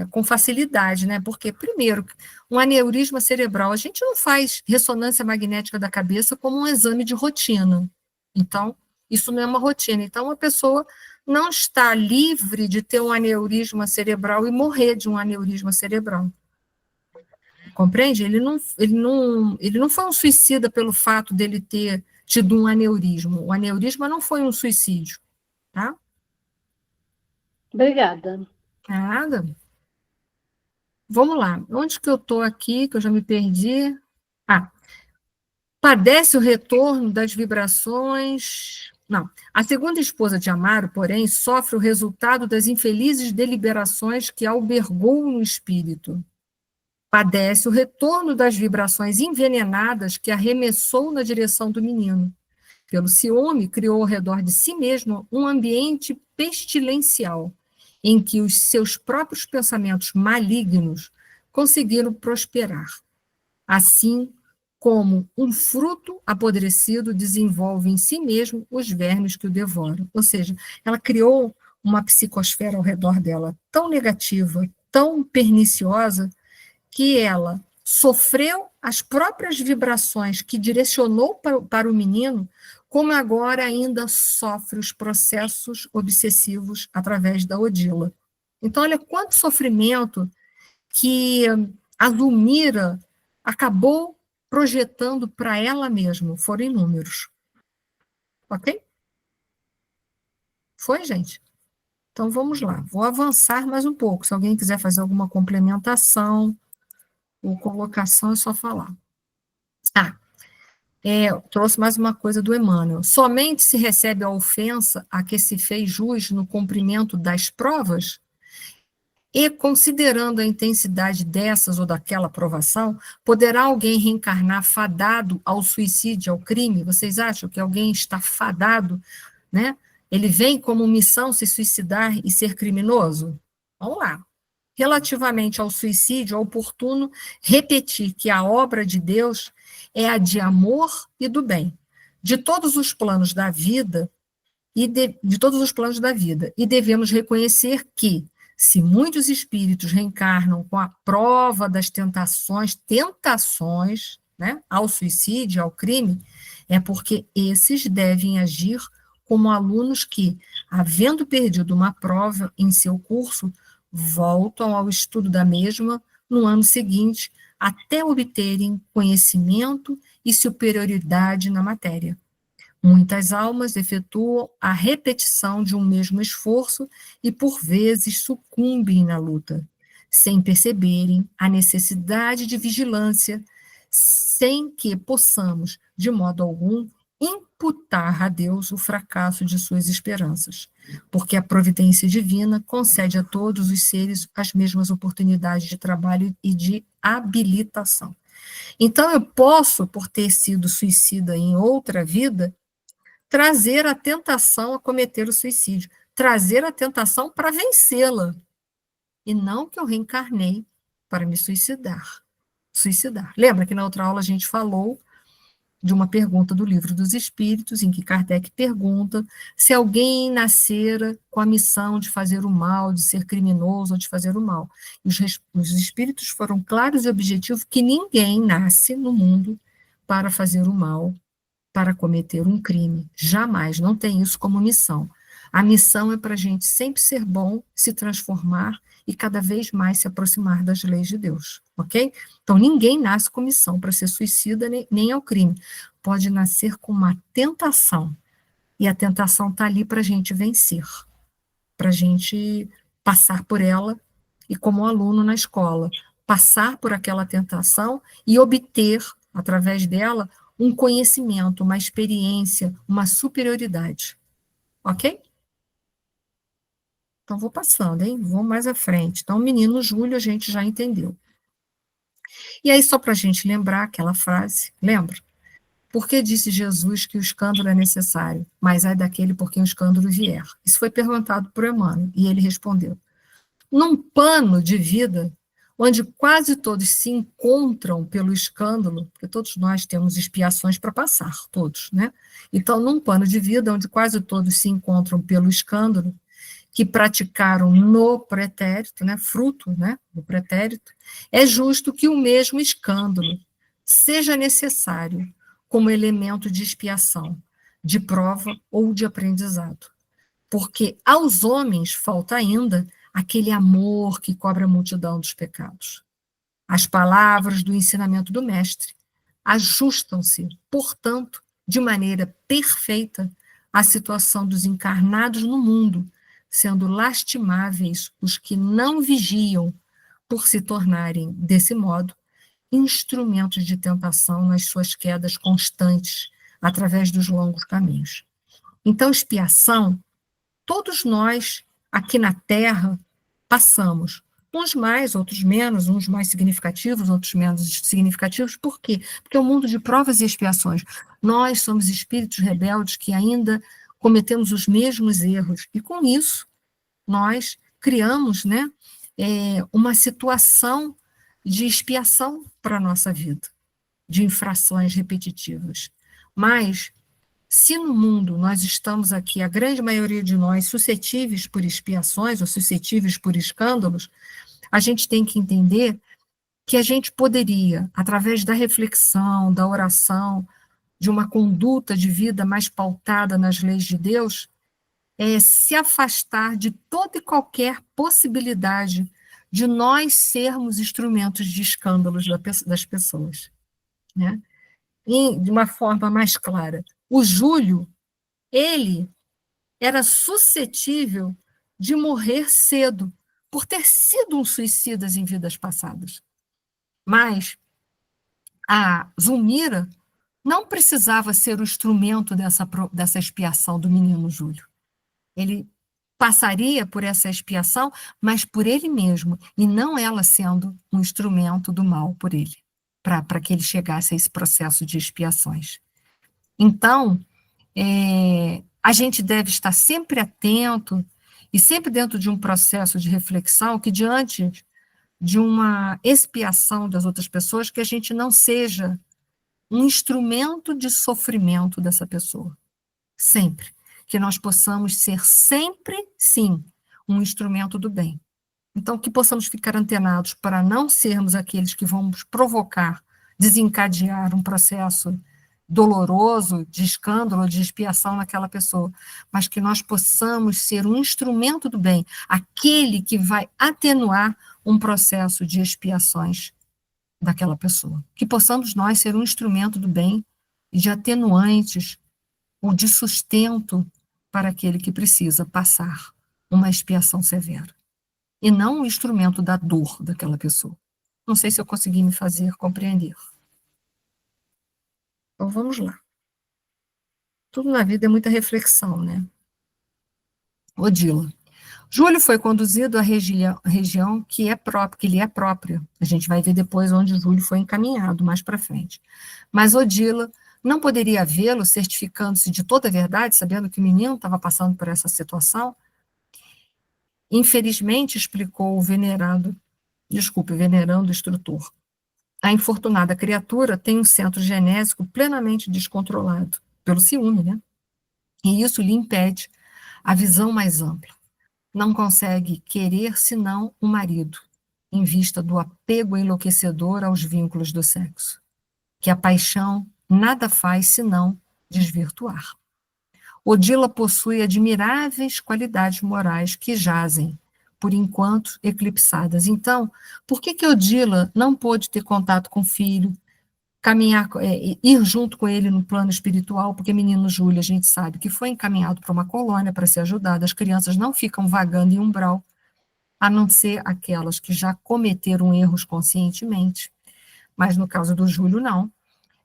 com facilidade, né? Porque, primeiro, um aneurisma cerebral, a gente não faz ressonância magnética da cabeça como um exame de rotina. Então, isso não é uma rotina. Então, a pessoa não está livre de ter um aneurisma cerebral e morrer de um aneurisma cerebral. Compreende? Ele não foi um suicida pelo fato dele ter tido um aneurisma. O aneurisma não foi um suicídio, tá? Obrigada. Nada. Vamos lá. Onde que eu estou aqui, que eu já me perdi? Padece o retorno das vibrações... Não. A segunda esposa de Amaro, porém, sofre o resultado das infelizes deliberações que albergou no espírito. Padece o retorno das vibrações envenenadas que arremessou na direção do menino. Pelo ciúme, criou ao redor de si mesmo um ambiente pestilencial, em que os seus próprios pensamentos malignos conseguiram prosperar. Assim como um fruto apodrecido desenvolve em si mesmo os vermes que o devoram. Ou seja, ela criou uma psicosfera ao redor dela tão negativa, tão perniciosa, que ela sofreu as próprias vibrações que direcionou para o menino, como agora ainda sofre os processos obsessivos através da Odila. Então, olha quanto sofrimento que a Zulmira acabou projetando para ela mesma, foram inúmeros. Ok? Foi, gente? Então, vamos lá. Vou avançar mais um pouco. Se alguém quiser fazer alguma complementação, ou colocação é só falar. Trouxe mais uma coisa do Emmanuel. Somente se recebe a ofensa a que se fez jus no cumprimento das provas, e considerando a intensidade dessas ou daquela provação, poderá alguém reencarnar fadado ao suicídio, ao crime? Vocês acham que alguém está fadado, né? Ele vem como missão se suicidar e ser criminoso? Vamos lá. Relativamente ao suicídio, é oportuno repetir que a obra de Deus é a de amor e do bem, de todos os planos da vida, e devemos reconhecer que, se muitos espíritos reencarnam com a prova das tentações, né, ao suicídio, ao crime, é porque esses devem agir como alunos que, havendo perdido uma prova em seu curso, voltam ao estudo da mesma no ano seguinte, até obterem conhecimento e superioridade na matéria. Muitas almas efetuam a repetição de um mesmo esforço e, por vezes, sucumbem na luta, sem perceberem a necessidade de vigilância, sem que possamos, de modo algum, imputar a Deus o fracasso de suas esperanças, porque a providência divina concede a todos os seres as mesmas oportunidades de trabalho e de habilitação. Então, eu posso, por ter sido suicida em outra vida, trazer a tentação a cometer o suicídio, trazer a tentação para vencê-la, e não que eu reencarnei para me suicidar. Lembra que na outra aula a gente falou de uma pergunta do Livro dos Espíritos, em que Kardec pergunta se alguém nascera com a missão de fazer o mal, de ser criminoso ou de fazer o mal. E os espíritos foram claros e objetivos que ninguém nasce no mundo para fazer o mal, para cometer um crime. Jamais, não tem isso como missão. A missão é para a gente sempre ser bom, se transformar e cada vez mais se aproximar das leis de Deus, ok? Então, ninguém nasce com missão para ser suicida nem ao crime. Pode nascer com uma tentação, e a tentação está ali para a gente vencer, para a gente passar por ela, e como aluno na escola, passar por aquela tentação e obter, através dela, um conhecimento, uma experiência, uma superioridade. Ok? Então, vou passando, hein? Vou mais à frente. Então, o menino Júlio, a gente já entendeu. E aí, só para a gente lembrar aquela frase, lembra? Por que disse Jesus que o escândalo é necessário? Mas é daquele por quem o escândalo vier. Isso foi perguntado por Emmanuel, e ele respondeu: num pano de vida, onde quase todos se encontram pelo escândalo, porque todos nós temos expiações para passar, todos, né? Então, num pano de vida, onde quase todos se encontram pelo escândalo, que praticaram no pretérito, né, fruto, né, do pretérito, é justo que o mesmo escândalo seja necessário como elemento de expiação, de prova ou de aprendizado. Porque aos homens falta ainda aquele amor que cobre a multidão dos pecados. As palavras do ensinamento do mestre ajustam-se, portanto, de maneira perfeita à situação dos encarnados no mundo, sendo lastimáveis os que não vigiam por se tornarem, desse modo, instrumentos de tentação nas suas quedas constantes através dos longos caminhos. Então, expiação, todos nós, aqui na Terra, passamos. Uns mais, outros menos, uns mais significativos, outros menos significativos. Por quê? Porque é um mundo de provas e expiações. Nós somos espíritos rebeldes que ainda cometemos os mesmos erros. E, com isso, nós criamos, né, uma situação de expiação para a nossa vida, de infrações repetitivas. Mas, se no mundo nós estamos aqui, a grande maioria de nós, suscetíveis por expiações ou suscetíveis por escândalos, a gente tem que entender que a gente poderia, através da reflexão, da oração, de uma conduta de vida mais pautada nas leis de Deus, se afastar de toda e qualquer possibilidade de nós sermos instrumentos de escândalos das pessoas, né? E, de uma forma mais clara, o Júlio, ele era suscetível de morrer cedo, por ter sido um suicida em vidas passadas. Mas a Zulmira não precisava ser o instrumento dessa expiação do menino Júlio. Ele passaria por essa expiação, mas por ele mesmo, e não ela sendo um instrumento do mal por ele, para que ele chegasse a esse processo de expiações. Então, a gente deve estar sempre atento e sempre dentro de um processo de reflexão que, diante de uma expiação das outras pessoas, que a gente não seja um instrumento de sofrimento dessa pessoa. Sempre. Que nós possamos ser sempre, sim, um instrumento do bem. Então, que possamos ficar antenados para não sermos aqueles que vamos provocar, desencadear um processo doloroso, de escândalo, de expiação naquela pessoa, mas que nós possamos ser um instrumento do bem, aquele que vai atenuar um processo de expiações daquela pessoa. Que possamos nós ser um instrumento do bem e de atenuantes ou de sustento para aquele que precisa passar uma expiação severa. E não um instrumento da dor daquela pessoa. Não sei se eu consegui me fazer compreender. Então, vamos lá. Tudo na vida é muita reflexão, né? Odila. Júlio foi conduzido à região que lhe é própria. A gente vai ver depois onde Júlio foi encaminhado, mais para frente. Mas Odila não poderia vê-lo, certificando-se de toda a verdade, sabendo que o menino estava passando por essa situação. Infelizmente, explicou o venerando instrutor. A infortunada criatura tem um centro genésico plenamente descontrolado, pelo ciúme, né? E isso lhe impede a visão mais ampla. Não consegue querer senão o marido, em vista do apego enlouquecedor aos vínculos do sexo, que a paixão nada faz senão desvirtuar. Odila possui admiráveis qualidades morais que jazem, por enquanto, eclipsadas. Então, por que Odila não pôde ter contato com o filho, ir junto com ele no plano espiritual? Porque menino Júlio, a gente sabe que foi encaminhado para uma colônia para ser ajudado. As crianças não ficam vagando em umbral, a não ser aquelas que já cometeram erros conscientemente. Mas no caso do Júlio, não.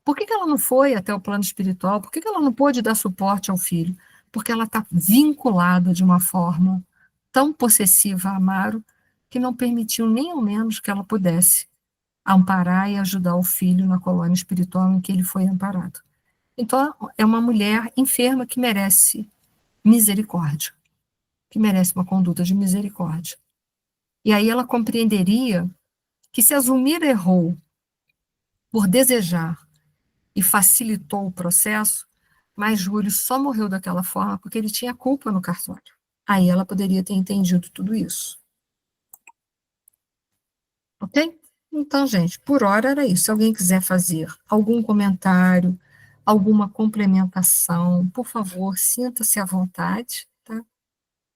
Por que ela não foi até o plano espiritual? Por que ela não pôde dar suporte ao filho? Porque ela está vinculada de uma forma tão possessiva a Amaro, que não permitiu nem ao menos que ela pudesse amparar e ajudar o filho na colônia espiritual em que ele foi amparado. Então, é uma mulher enferma que merece misericórdia, que merece uma conduta de misericórdia. E aí ela compreenderia que se a Zulmira errou por desejar e facilitou o processo, mas Júlio só morreu daquela forma porque ele tinha culpa no cartório. Aí ela poderia ter entendido tudo isso. Ok? Então, gente, por hora era isso. Se alguém quiser fazer algum comentário, alguma complementação, por favor, sinta-se à vontade, tá? O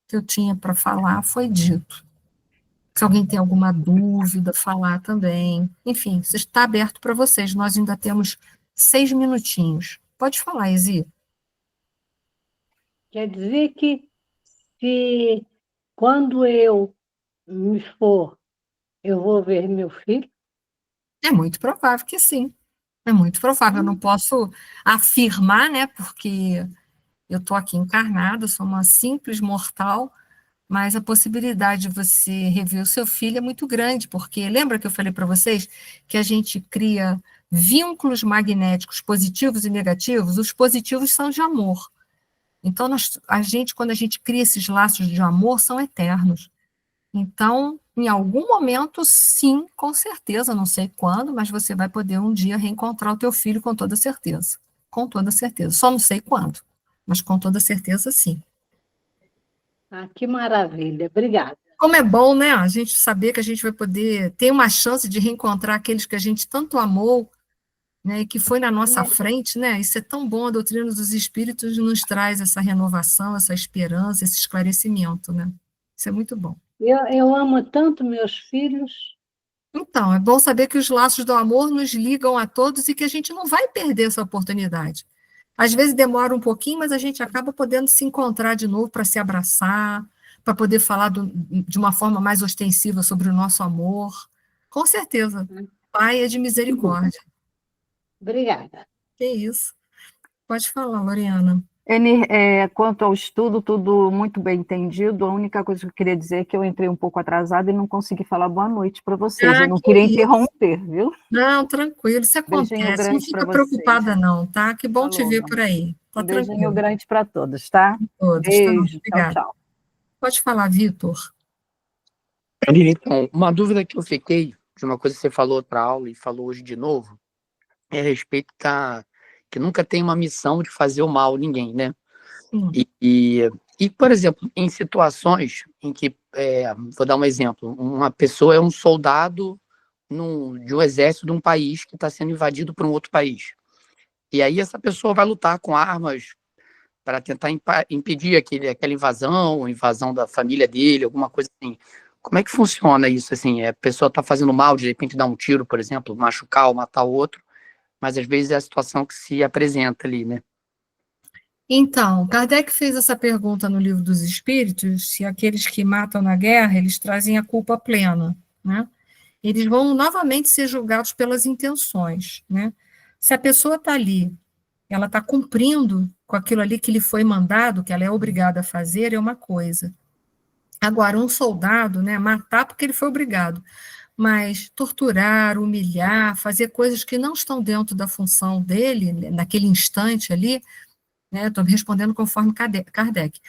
que eu tinha para falar foi dito. Se alguém tem alguma dúvida, falar também. Enfim, está aberto para vocês. Nós ainda temos 6 minutinhos. Pode falar, Ezi. Quer dizer que se quando eu me for, eu vou ver meu filho? É muito provável que sim. É muito provável. Eu não posso afirmar, né? Porque eu estou aqui encarnada, sou uma simples mortal, mas a possibilidade de você rever o seu filho é muito grande, porque lembra que eu falei para vocês que a gente cria vínculos magnéticos positivos e negativos? Os positivos são de amor. Então, quando a gente cria esses laços de amor, são eternos. Então, em algum momento, sim, com certeza, não sei quando, mas você vai poder um dia reencontrar o teu filho com toda certeza. Com toda certeza. Só não sei quando, mas com toda certeza, sim. Ah, que maravilha. Obrigada. Como é bom, né? A gente saber que a gente vai poder ter uma chance de reencontrar aqueles que a gente tanto amou, né, que foi na nossa frente, né? Isso é tão bom, a doutrina dos espíritos nos traz essa renovação, essa esperança, esse esclarecimento, né? Isso é muito bom. Eu amo tanto meus filhos. Então, é bom saber que os laços do amor nos ligam a todos e que a gente não vai perder essa oportunidade. Às vezes demora um pouquinho, mas a gente acaba podendo se encontrar de novo para se abraçar, para poder falar de uma forma mais ostensiva sobre o nosso amor. Com certeza. Pai é de misericórdia. Obrigada. Que isso. Pode falar, Loriana. Quanto ao estudo, tudo muito bem entendido. A única coisa que eu queria dizer é que eu entrei um pouco atrasada e não consegui falar boa noite para vocês. Eu não Que queria isso. interromper, viu? Não, tranquilo, isso Beijinho acontece. Não grande fica para vocês. preocupada, não, tá? Que bom te Falou, ver meu por aí. Tá Um beijinho tranquilo. grande para todos, tá? Todos, tá? Beijo, tchau, Obrigada. tchau. Pode falar, Vitor. Então, uma dúvida que eu fiquei de uma coisa que você falou outra aula e falou hoje de novo, é a respeito que nunca tem uma missão de fazer o mal a ninguém, né? Sim. E, por exemplo, em situações em que, vou dar um exemplo, uma pessoa é um soldado de um exército de um país que está sendo invadido por um outro país. E aí essa pessoa vai lutar com armas para tentar impedir aquela invasão da família dele, alguma coisa assim. Como é que funciona isso? Assim, a pessoa está fazendo mal, de repente dar um tiro, por exemplo, machucar ou matar o outro, mas às vezes é a situação que se apresenta ali, né? Então, Kardec fez essa pergunta no Livro dos Espíritos, se aqueles que matam na guerra, eles trazem a culpa plena, né? Eles vão novamente ser julgados pelas intenções, né? Se a pessoa está ali, ela está cumprindo com aquilo ali que lhe foi mandado, que ela é obrigada a fazer, é uma coisa. Agora, um soldado, né, matar porque ele foi obrigado, mas torturar, humilhar, fazer coisas que não estão dentro da função dele, naquele instante ali, né, estou respondendo conforme Kardec,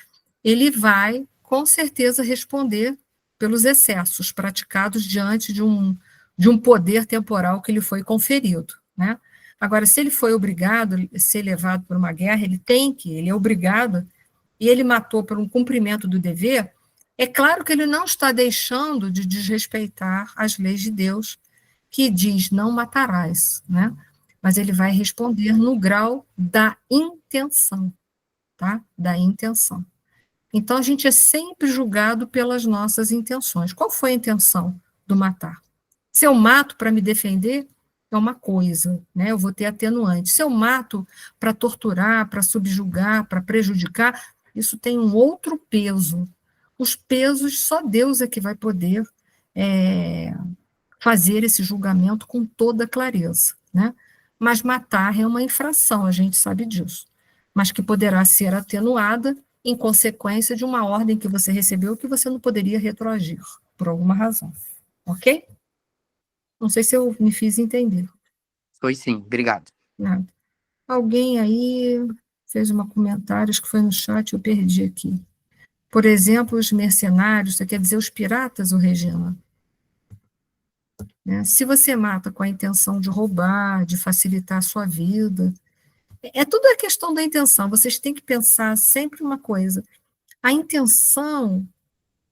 ele vai, com certeza, responder pelos excessos praticados diante de um poder temporal que lhe foi conferido, né? Agora, se ele foi obrigado a ser levado por uma guerra, ele é obrigado, e ele matou por um cumprimento do dever, é claro que ele não está deixando de desrespeitar as leis de Deus, que diz, não matarás, né? Mas ele vai responder no grau da intenção, tá? Da intenção. Então, a gente é sempre julgado pelas nossas intenções. Qual foi a intenção do matar? Se eu mato para me defender, é uma coisa, né? Eu vou ter atenuante. Se eu mato para torturar, para subjugar, para prejudicar, isso tem um outro peso. Os pesos, só Deus é que vai poder fazer esse julgamento com toda clareza, né? Mas matar é uma infração, a gente sabe disso, mas que poderá ser atenuada em consequência de uma ordem que você recebeu que você não poderia retroagir, por alguma razão, ok? Não sei se eu me fiz entender. Foi sim, obrigado. Nada. Alguém aí fez um comentário, acho que foi no chat, eu perdi aqui. Por exemplo, os mercenários, você quer dizer os piratas, Regina? Né? Se você mata com a intenção de roubar, de facilitar a sua vida, tudo a questão da intenção. Vocês têm que pensar sempre uma coisa. A intenção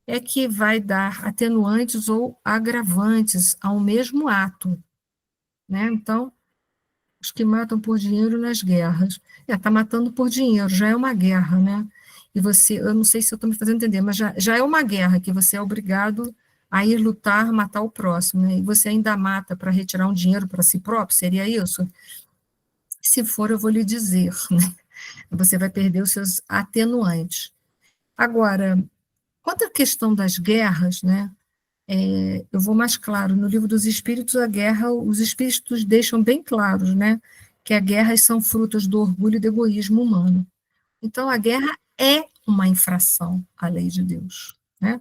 é que vai dar atenuantes ou agravantes ao mesmo ato. Né? Então, os que matam por dinheiro nas guerras. Está matando por dinheiro, já é uma guerra, né? E você, eu não sei se eu estou me fazendo entender, mas já é uma guerra que você é obrigado a ir lutar, matar o próximo, né? E você ainda mata para retirar um dinheiro para si próprio, seria isso? Se for, eu vou lhe dizer, né? Você vai perder os seus atenuantes. Agora, quanto à questão das guerras, né? Eu vou mais claro, no Livro dos Espíritos, a guerra, os Espíritos deixam bem claros, né? Que as guerras são frutos do orgulho e do egoísmo humano. Então, a guerra é uma infração à lei de Deus, né?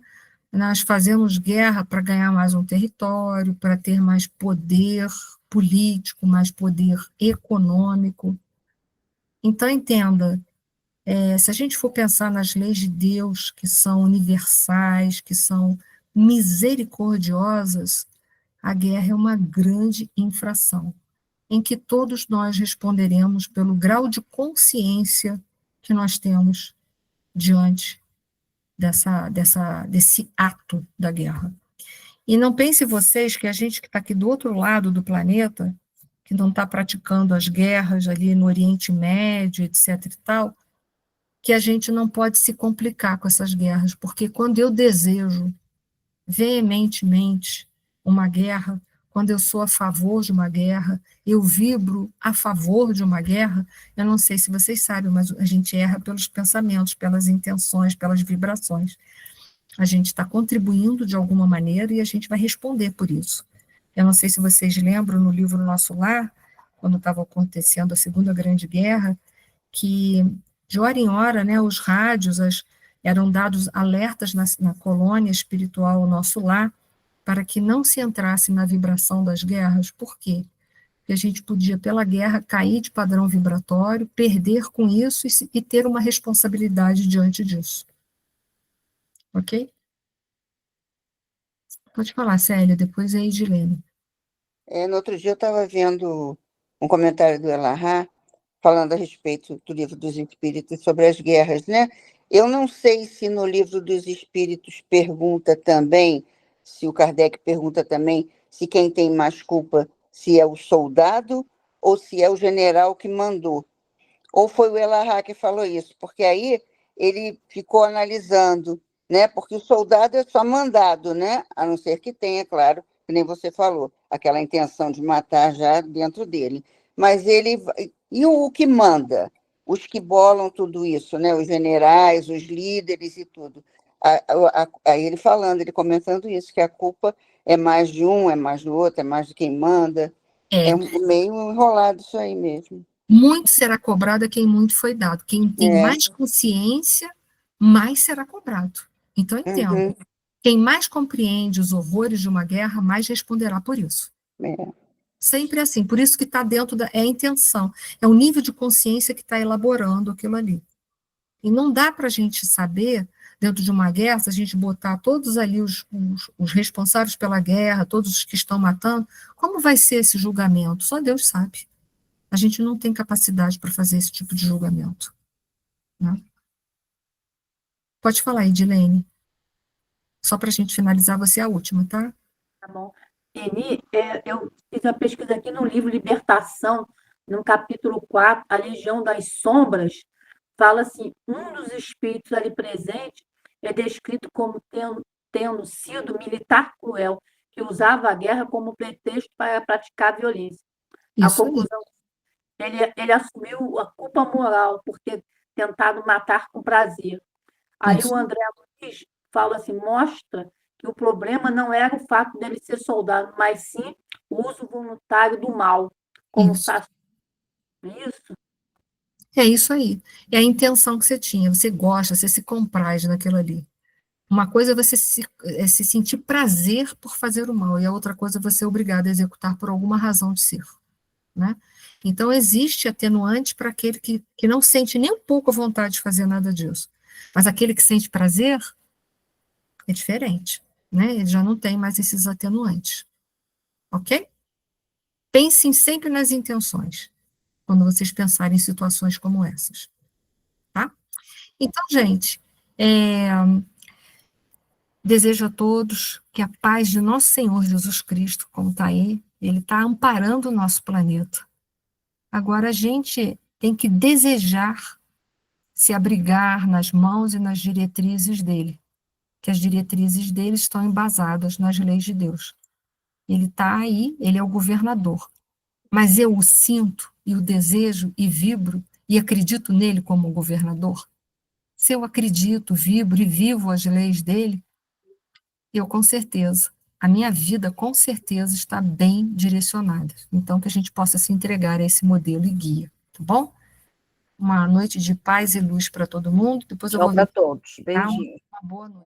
Nós fazemos guerra para ganhar mais um território, para ter mais poder político, mais poder econômico. Então, entenda, se a gente for pensar nas leis de Deus, que são universais, que são misericordiosas, a guerra é uma grande infração, em que todos nós responderemos pelo grau de consciência que nós temos diante desse ato da guerra. E não pensem vocês que a gente que está aqui do outro lado do planeta, que não está praticando as guerras ali no Oriente Médio, etc. e tal, que a gente não pode se complicar com essas guerras, porque quando eu desejo veementemente uma guerra, quando eu sou a favor de uma guerra, eu vibro a favor de uma guerra, eu não sei se vocês sabem, mas a gente erra pelos pensamentos, pelas intenções, pelas vibrações. A gente está contribuindo de alguma maneira e a gente vai responder por isso. Eu não sei se vocês lembram, no livro Nosso Lar, quando estava acontecendo a Segunda Grande Guerra, que de hora em hora, né, os rádios eram dados alertas na colônia espiritual Nosso Lar, para que não se entrasse na vibração das guerras. Por quê? Porque a gente podia, pela guerra, cair de padrão vibratório, perder com isso e ter uma responsabilidade diante disso. Ok? Pode falar, Célia, depois é a Edilene. No outro dia eu estava vendo um comentário do Elahá falando a respeito do Livro dos Espíritos sobre as guerras, né? Eu não sei se no Livro dos Espíritos pergunta também, se o Kardec pergunta também, se quem tem mais culpa, se é o soldado ou se é o general que mandou. Ou foi o Elahá que falou isso, porque aí ele ficou analisando, né? Porque o soldado é só mandado, né? A não ser que tenha, claro, que nem você falou, aquela intenção de matar já dentro dele. Mas ele... E o que manda? Os que bolam tudo isso, né? Os generais, os líderes e tudo. Aí ele falando, ele comentando isso, que a culpa é mais de um, é mais do outro, é mais de quem manda. É meio enrolado isso aí mesmo. Muito será cobrado a quem muito foi dado. Quem tem mais consciência, mais será cobrado. Então, entendo. Quem mais compreende os horrores de uma guerra, mais responderá por isso. Sempre assim. Por isso que está dentro é a intenção. É o nível de consciência que está elaborando aquilo ali. E não dá para a gente saber, dentro de uma guerra, se a gente botar todos ali os responsáveis pela guerra, todos os que estão matando, como vai ser esse julgamento? Só Deus sabe. A gente não tem capacidade para fazer esse tipo de julgamento. Né? Pode falar, Edilene. Só para a gente finalizar, você é a última, tá? Tá bom. Eni, eu fiz uma pesquisa aqui no livro Libertação, no capítulo 4, A Legião das Sombras, fala assim, um dos espíritos ali presentes é descrito como tendo sido militar cruel, que usava a guerra como pretexto para praticar violência. A conclusão, ele assumiu a culpa moral por ter tentado matar com prazer. Aí o André Luiz fala assim, mostra que o problema não era o fato dele ser soldado, mas sim o uso voluntário do mal. Como faz isso? É isso aí. É a intenção que você tinha. Você gosta, você se compraz naquilo ali. Uma coisa é você se sentir prazer por fazer o mal, e a outra coisa é você ser obrigado a executar por alguma razão de ser. Né? Então, existe atenuante para aquele que não sente nem um pouco a vontade de fazer nada disso. Mas aquele que sente prazer é diferente. Né? Ele já não tem mais esses atenuantes. Ok? Pensem sempre nas intenções, quando vocês pensarem em situações como essas. Tá? Então, gente, desejo a todos que a paz de nosso Senhor Jesus Cristo, como está aí, ele está amparando o nosso planeta. Agora, a gente tem que desejar se abrigar nas mãos e nas diretrizes dele, que as diretrizes dele estão embasadas nas leis de Deus. Ele está aí, ele é o governador, mas eu o sinto e o desejo e vibro e acredito nele como governador. Se eu acredito, vibro e vivo as leis dele, eu com certeza, a minha vida com certeza está bem direcionada. Então, que a gente possa se entregar a esse modelo e guia, tá bom? Uma noite de paz e luz para todo mundo. Depois eu vou para todos. Beijinho. Uma boa noite.